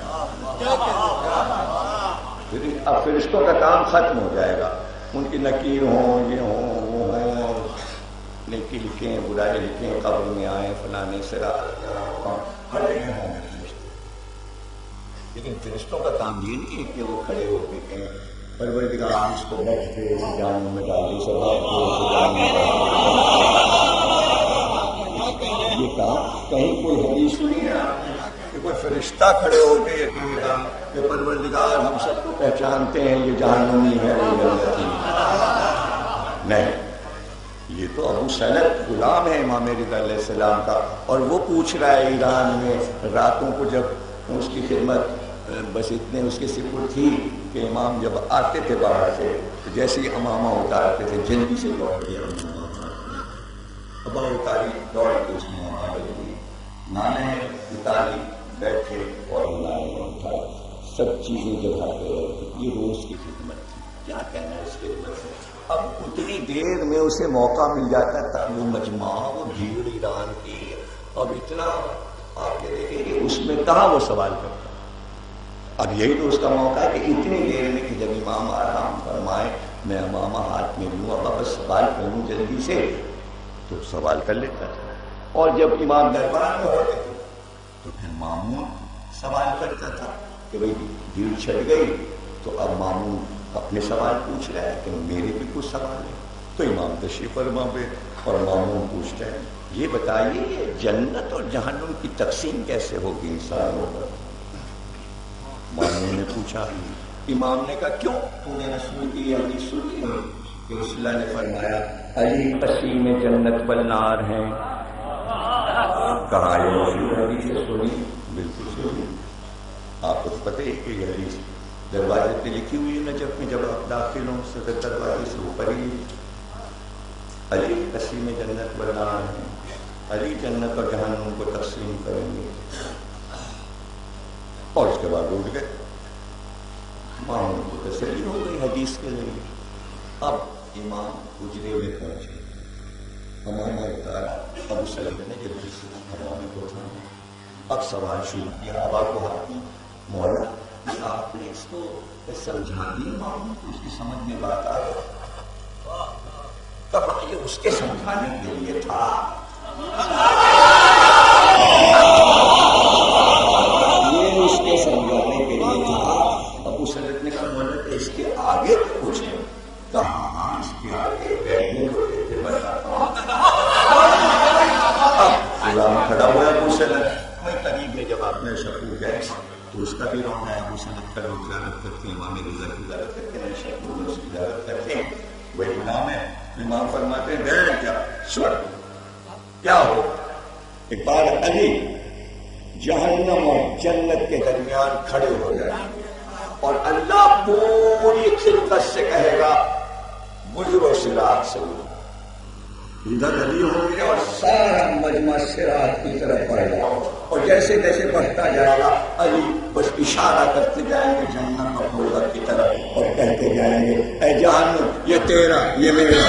اب فرشتوں کا کام ختم ہو جائے گا، ان کی نکیر ہوں، یہ ہوں، وہ ہوں، نیکی لکھیں، برائی لکھیں، قبر میں آئیں، فلانے سرا ہر جگہ ہوں گے فرشتے، لیکن فرشتوں کا کام یہ نہیں ہے کہ وہ کھڑے ہو کے کہیں پروردگار اس کو بخش دے، جہنم میں ڈال دے، ثواب دے، جہنم میں ڈال دے۔ یہ کام کہیں کوئی حدیث نہیں ہے کہ کوئی فرشتہ کھڑے ہو کے یہ کہے گا کہ پروردگار ہم سب کو پہچانتے ہیں، یہ جہنمی ہے، یہ جنتی نہیں۔ یہ تو ابو سلط غلام ہے امام رضا علیہ السلام کا، اور وہ پوچھ رہا ہے ایران میں راتوں کو جب اس کی خدمت بس اتنے اس کے سپر تھی کہ امام جب آتے تھے باہر سے جیسے ہی امامہ اتارتے تھے جلدی سے دوڑ کے ابا اتاری دوڑ کے اس میں نانے اتاری بیٹھے اور اٹھائے، سب چیزیں جگاتے رہے، یہ روز کی خدمت تھی، کیا کہنا ہے اس خدمت سے۔ اب اتنی دیر میں اسے موقع مل جاتا تھا، وہ مجمع وہ بھیڑ ایران کی، اب اتنا آپ کے دیکھیں کہ اس میں کہاں وہ سوال کرتا، اب یہی تو اس کا موقع ہے کہ اتنی دیر میں کہ جب امام آرام فرمائے میں امامہ ہاتھ میں لوں، اب بس سوال کروں جلدی سے، تو سوال کر لیتا تھا، اور جب امام دربار میں ہوتے تھے تو پھر مامون سوال کرتا تھا کہ بھئی بھیڑ چھٹ گئی تو اب مامون اپنے سوال پوچھ رہا ہے کہ میرے بھی کچھ سوال ہے، تو امام تشریف فرما پہ اور مامون پوچھتا ہے یہ بتائیے جنت اور جہنم کی تقسیم کیسے ہوگی انسانوں پر؟ مامون نے پوچھا، امام نے کہا کیوں تو نے رسول کی یہ حدیث سنی ہے کہ رسول اللہ نے فرمایا علی قسیم جنت والنار ہیں؟ کہا یہ موجود حدیث سنی، بالکل سنی، آپ کو پتہ ہے کہ یہ حدیث دروازے پہ لکھی ہوئی ہے نجف میں، جب آپ داخل ہوں صدر دروازے سے اوپر ہی علی قسیم جنت والنار ہیں، علی جنت اور جہنم کو تقسیم کریں گے، اور اس کے بعد اٹھ گئے، مامون کو تسلی ہو گئی حدیث کے ذریعے۔ اب امام حجرے میں پہنچے، امامہ اتارا، ابو سلمہ نے جلدی سے امامے کو اٹھایا، اب سوال شروع کیا، ابا کو ہاتھ میں، مولا آپ نے اس کو سمجھا دی امام کو، اس کی سمجھ میں بات آ رہا، کہا یہ اس کے سمجھانے کے لیے تھا، یہ اس کے سمجھانے کے لیے تھا۔ ابو سلمہ نے کہا مولا کہ اس کے آگے پوچھیں، کہا اس کے آگے بیٹھنے کو دیتے بتاتا ہوں۔ غلام کھڑا ہوا ابو سلمہ، میں قریب میں جب آپ نے شکو گئے تو اس کا بھی رونا ہے، ابو سلمہ کا لوگ زیارت کرتے ہیں، امام رضا کی زیارت کرتے ہیں، شکو میں اس کی زیارت کرتے ہیں، وہی غلام ہے، امام فرماتے ہیں بیٹھ کیا سن کیا ہو، ایک بار علی جہنم اور جنت کے درمیان کھڑے ہو جائے اور اللہ پوری خلقت سے کہے گا گزرو صراط سے، ادھر علی ہو گیا اور سارا مجمع صراط کی طرف بڑھ گیا، اور جیسے جیسے بڑھتا جائے گا علی بس اشارہ کرتے جائیں گے جہنم اور دوزخ کی طرف، اور کہتے جائیں گے اے جہنم یہ تیرا یہ میرا۔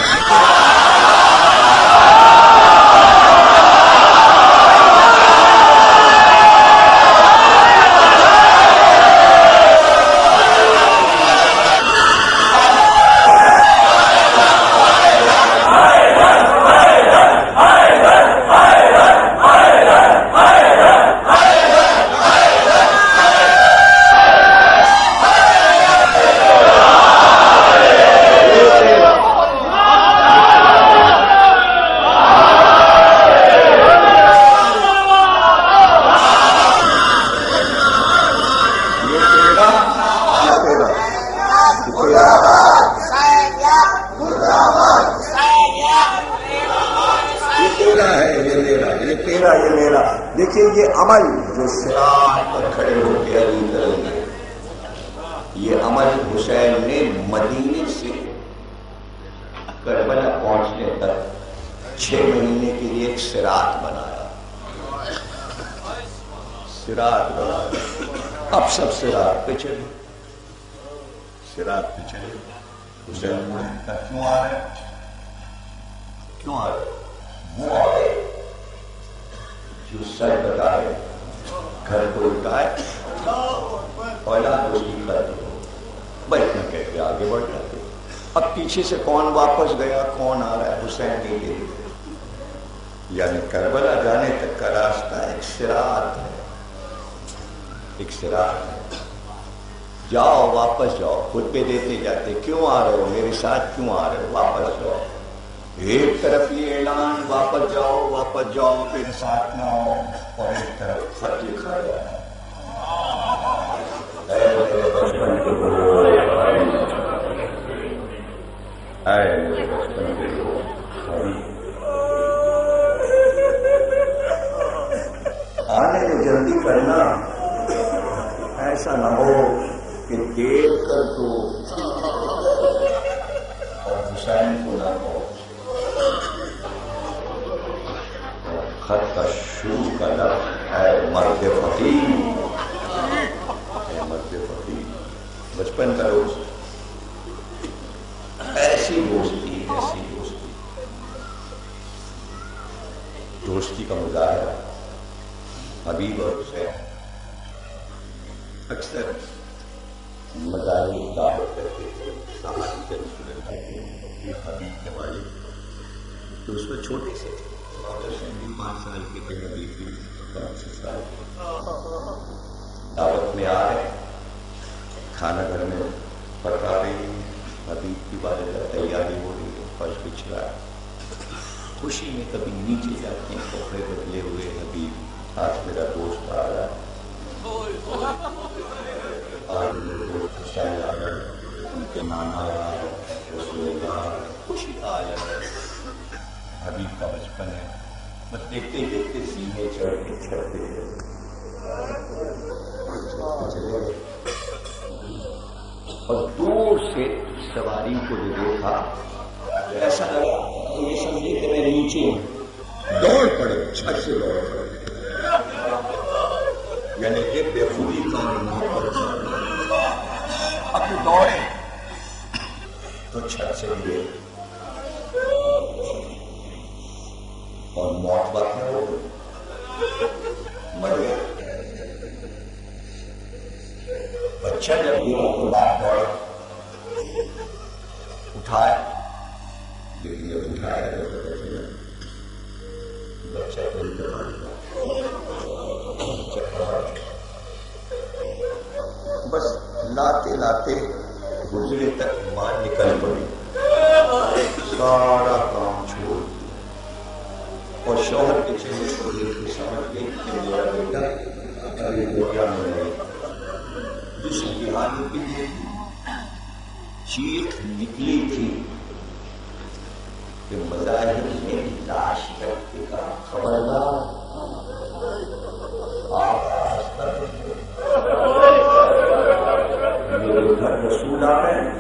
دیکھیے یہ عمل جو صراط پر کھڑے ہو کے علی کریں گے، یہ عمل حسین نے مدینے سے کربلا پہنچنے تک 6 مہینے کے لیے ایک صراط بنایا، صراط بنایا۔ اب سب صراط پہ چلے، صراط پہ چلے۔ حسین نے کہا کیوں آ رہے کیوں آ رہے؟ وہ آ رہے جو سر بتائے گھر کو اٹھائے اولاد اس کی خرد ہو، بیٹھنا کہہ کے آگے بڑھ جاتے۔ اب پیچھے سے کون واپس گیا کون آ رہا ہے؟ حسین کے لیے، یعنی کربلا جانے تک کا راستہ ایک صراط ہے، ایک صراط ہے۔ جاؤ واپس جاؤ، خطبے دیتے جاتے کیوں آ رہے ہو میرے ساتھ، کیوں آ رہے ہو، واپس جاؤ۔ ایک طرف یہ اعلان واپس جاؤ میرے ساتھ نہ آؤ، اور ایک طرف خط لکھا گیا ہے اے میرے بچپن کے لوگ، اے میرے بچپن کے لوگ، آنے میں جلدی کرنا، ایسا نہ ہو کہ دیر کر دو اور حسین کو نہ ہو۔ خط کا شروع کا لفظ ہے مرد فقیر، ہے مرد فقیر، بچپن کا دوست، ایسی دوستی، ایسی دوستی، دوستی کا مظاہرہ حبیب اور حسین اکثر مظاہر دعوت کرتے تھے صحابی کے رسول اللہ کے حبیب کے والد، تو اس میں چھوٹے سے تھے، 5 سال کے تھے، حبیب بھی 5 سال کے۔ دعوت میں آ رہے، کھانا گھر میں پکا رہی، حبیب کی والدہ تیاری ہو رہی ہے، فرش بچھ رہا ہے، خوشی میں کبھی نیچے جاتے ہیں کپڑے بدلے ہوئے، حبیب آج میرا دوست آ رہا ہے، آج میرے دوست حسین آ رہا ہے، ان کے نانا آ رہا ہے، رسول اللہ، خوشی آ رہا ہے۔ حبیب کا بچپن ہے، بس دیکھتے دیکھتے سینے چڑھ کے چڑھتے چلے، اور دور سے سواری کو جو دیکھا ایسا لگا تو یہ سمجھے کہ میں نیچے ہوں، دوڑ پڑے، چھت سے دوڑ پڑے، یعنی کہ بے خودی کا محبت اپنے دوڑے تو چھت سے گرے اور موت واقع ہو گئی، مر گیا۔ بچہ جب گرا تو باپ دوڑا، اٹھایا، لیکن جب اٹھایا بچہ بس لاتے لاتے گزرے تک ماں نکل پڑی، سارا کام چھوڑ دیا، اور شوہر کے چہرے کو دیکھ کے سمجھ گئی کہ میرا بیٹا ابھی گویا میں نہیں، جس کی حالت کے لیے چیخ نکلی تھی کہ مظاہر نے لاش رکھ کے کہا خبردار آپ میرے گھر رسول آ رہے ہیں،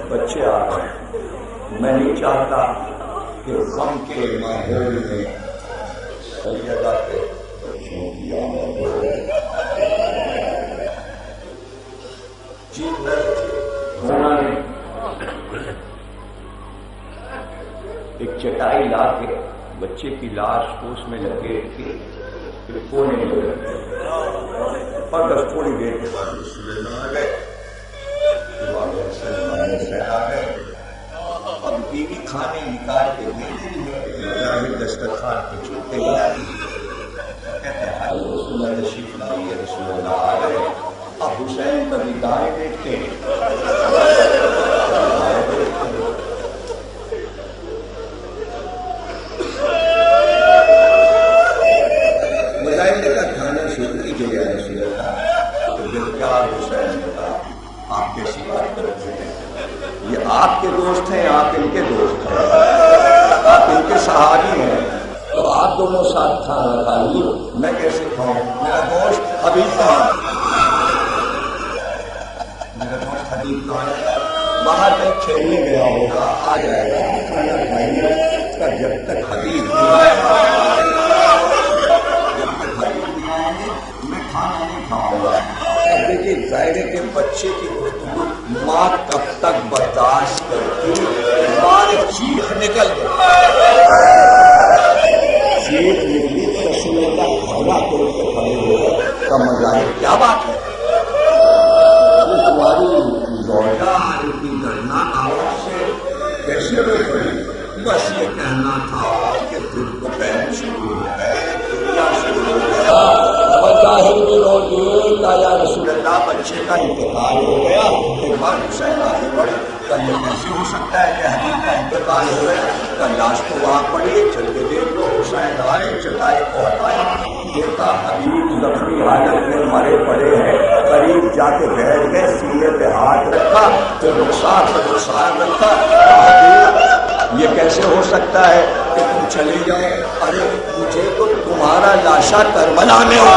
بچے آ رہے ہیں، میں نہیں چاہتا کہ غم کے ماحول میں سیدہ کے ایک چٹائی لا کے بچے کی لاش کو اس میں لپیٹ کے پھر کونے میں رکھے اور بس تھوڑی دیر کے بعد رسول اللہ آ گئے اب بیوی کھانے نکال کے بھیجی دسترخوان پہ چھوٹے کہتے ہیں رسول اللہ تشریف لائیے رسول اللہ آ گئے اب حسین کبھی دائیں دیکھتے ہیں ملائکہ کا کھانا شروع کیجیے یا رسول اللہ تو دلدار حسین نے کہا آپ کیسی بات کرتے ہیں یہ آپ کے دوست ہیں آپ ان کے دوست ہیں آپ ان کے صحابی ہیں تو آپ دونوں ساتھ کھانا کھائیے میں کیسے کھاؤں میرا دوست حبیب کہاں باہر تک کھیلنے گیا ہوگا آ جائے گا کھانا کھائیے جب تک حبیب میں کھانا نہیں کھاؤں گا دیکھیے ظاہر ہے کہ بچے کی گفتگو ماں کب تک برداشت کرتی ماں نے چیخ نکل چیخ نکلی تو رسول اللہ کھڑا کر کے کھڑے ہو گئے کا مزہ ہے کیا بات ہے تمہاری زوجہ اتنی دردناک آواز سے کیسے روک رہی بس یہ کہنا تھا کہ دل کو پہن شروع ہو گئے دنیا شروع ہو گیا ظاہر میں رو دیتا یا رسول اللہ بچے کا انتقال ہو گیا ایک بار حسین آگے بڑھے کل یہ کیسے ہو سکتا ہے کہ حبیب کا انتقال ہو گیا کل لاش تو وہاں پڑی چل کے دیکھ لو حسین آئے چٹائی کو ہٹائے دیکھا حبیب زخمی حالت میں مرے پڑے ہیں قریب جا کے بیٹھ گئے سینے پہ ہاتھ رکھا پھر رخسار رکھا یہ کیسے ہو سکتا ہے کہ تم چلے جاؤ ارے مجھے تو تمہارا لاشا کربلا میں ہو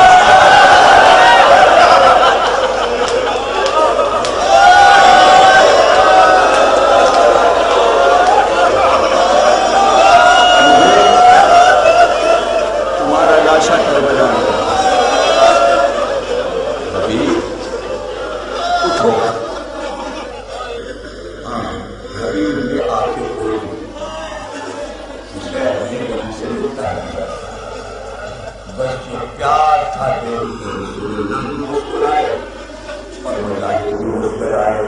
تمہارا لاشا کربلا میں ابھی اٹھو بس جو پیار تھا رسول اللہ نے مسکرائے اور ملائکے بھی مسکرائے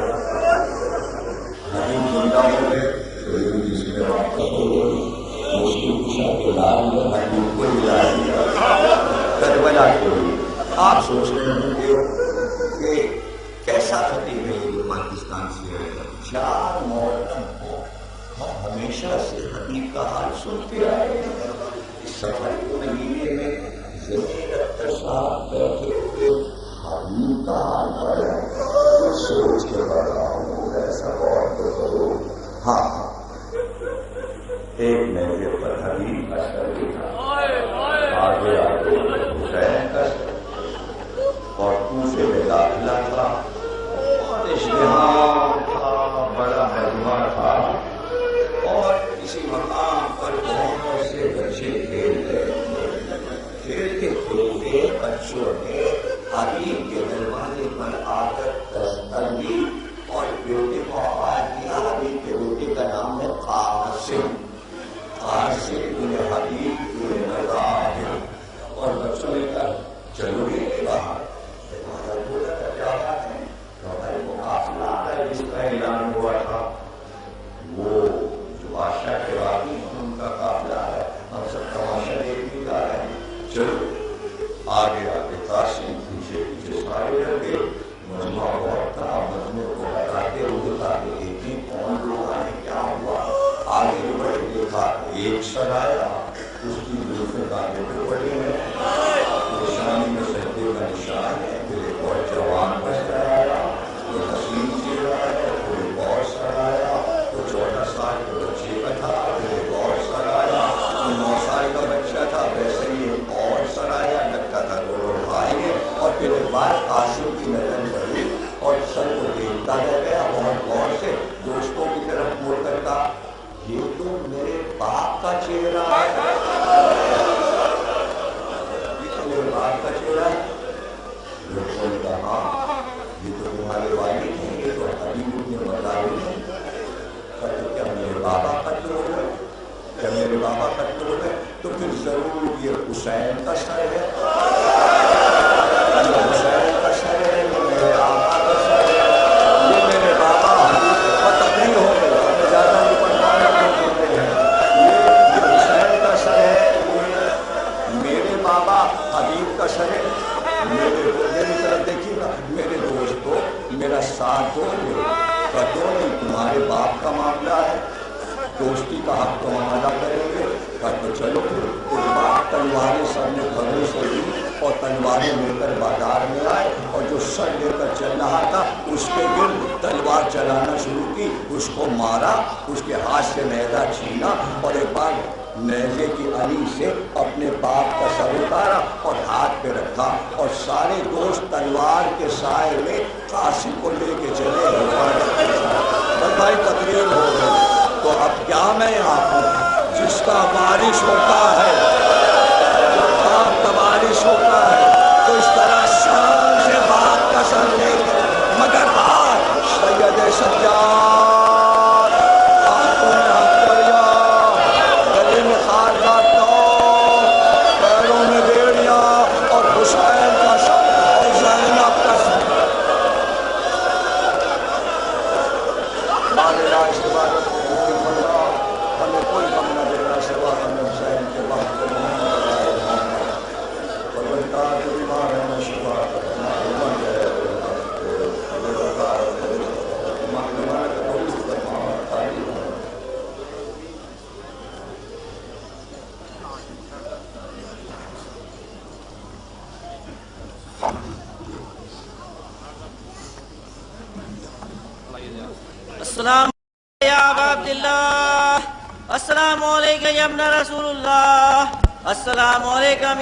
حبیب زندہ ہو گئے جس میں واپس ہو گئی مشکل کشا کے لال میں حبیب کو ملا دیا کربلا کے لیے آپ سوچ رہے ہوں گے کہ کیسا خطیب ہے یہ پاکستان سے 4 محرم کو ہم ہمیشہ سے حبیب کا حال سنتے آئے ہیں اس سفر کے مہینے میں زمین اختر صاحب بیٹھے ہوئے حبیب کا حال پر ہے سوچ کے پڑھ رہا ہوں ایسا غور تو کرو ہاں ایک میلے پر حبیب کا سر دیکھا آگے آگے حسین کا اور کوفے میں داخلہ تھا اور اشتہار تھا بڑا مجمع تھا اور کسی مقام پر دونوں سے بچے کھیل رہے کھیلتے کھیلتے بچوں نے حبیب کے دروازے پر آ کر دستک دی اور بیٹے کو آواز دیا حبیب کے بیٹے کا نام ہے قاسم قاسم حبیب اور بچوں نے کہا چلو گے باہر جس کا اعلان ہوا تھا وہ جو بادشاہ کے باقی ان کا قافلہ ہے ہم سب تماشا دیکھنے جا رہے ہیں چلو آگے آگے قاسم پیچھے پیچھے سارے لگے مجمع بہت تھا مجمع کو بتاتے ہوئے تاکہ ایک ہی کون لوگ آئے کیا ہوا آگے بڑھ دیکھا ایک سر آیا اس کی زلفیں کانٹے پہ پڑی ہیں نشانی میں سجدے کا نشان ہے پھر ایک اور جوان بچ آیا وہ حسین چل رہا ہے پھر ایک اور سر آیا وہ 14 سال کے بچے کا تھا پھر ایک اور سر آیا وہ 9 سال کا بچہ تھا ویسے ہی ایک اور سر آیا لگتا تھا دونوں بھائی ہیں اور پھر ایک بار قاسم کی نظر پڑی اور سر کو دیکھتا رہ گیا بہت غور سے دوستوں کی طرف مڑ کر کہا یہ تو میرے باپ چہرہ ہے، یہ تو میرے باپ کا چہرہ ہے۔ لوگوں نے کہا یہ تو تمہارے والد ہیں، یہ تو حبیب بن مطالب ہیں۔ کیا میرے بابا قتل ہو گئے؟ کیا میرے بابا قتل ہو گئے؟ تو پھر ضرور یہ حسین کا سر ہے، یہ حسین کا سر ہے، یہ میرے آقا کا سر ہے، یہ میرے بابا حبیب کا تقریر ہو گئی، ہمیں زیادہ نہیں پڑھانا ہیں، یہ حسین کا سر ہے، یہ میرے بابا حبیب کا سر ہے۔ میری طرف دیکھیے گا، میرے دوستو میرا ساتھ دو گے، کہتے ہو نہیں تمہارے باپ کا معاملہ ہے، دوستی کا حق تو ہم ادا کریں گے۔ کہتے چلو پھر اس بات تلواریں سب نے گھروں سے لی اور تلواریں لے کر بازار میں آئے، اور جو سر لے کر چل رہا تھا اس کے گرد تلوار چلانا شروع کی، اس کو مارا، اس کے ہاتھ سے نیزہ چھینا، اور ایک بار نیزے کی علی سے اپنے باپ کا سر اتارا اور ہاتھ پہ رکھا، اور سارے دوست تلوار کے سائے میں قاسم کو لے کے چلے۔ بس بھائی تقریر ہو گئی، تو اب کیا میں یہاں ہوں؟ جس کا وارث ہوتا ہے، جب باپ کا وارث ہوتا ہے تو اس طرح شان سے باپ کا سر لے کے، مگر بات سید سجاد ہاتھوں میں ہاتھ دریا، گلے میں خارزہ ٹوپ، پیروں میں بیڑیاں، اور حسین کا سر اور زینب کا سر۔ ہمارے لاش کے بعد ہمیں کوئی غم نہ دینا سوا ہمیں حسین کے بعد السلام یا ابا عبداللہ، السلام علیکم یا ابن رسول اللہ، السلام علیکم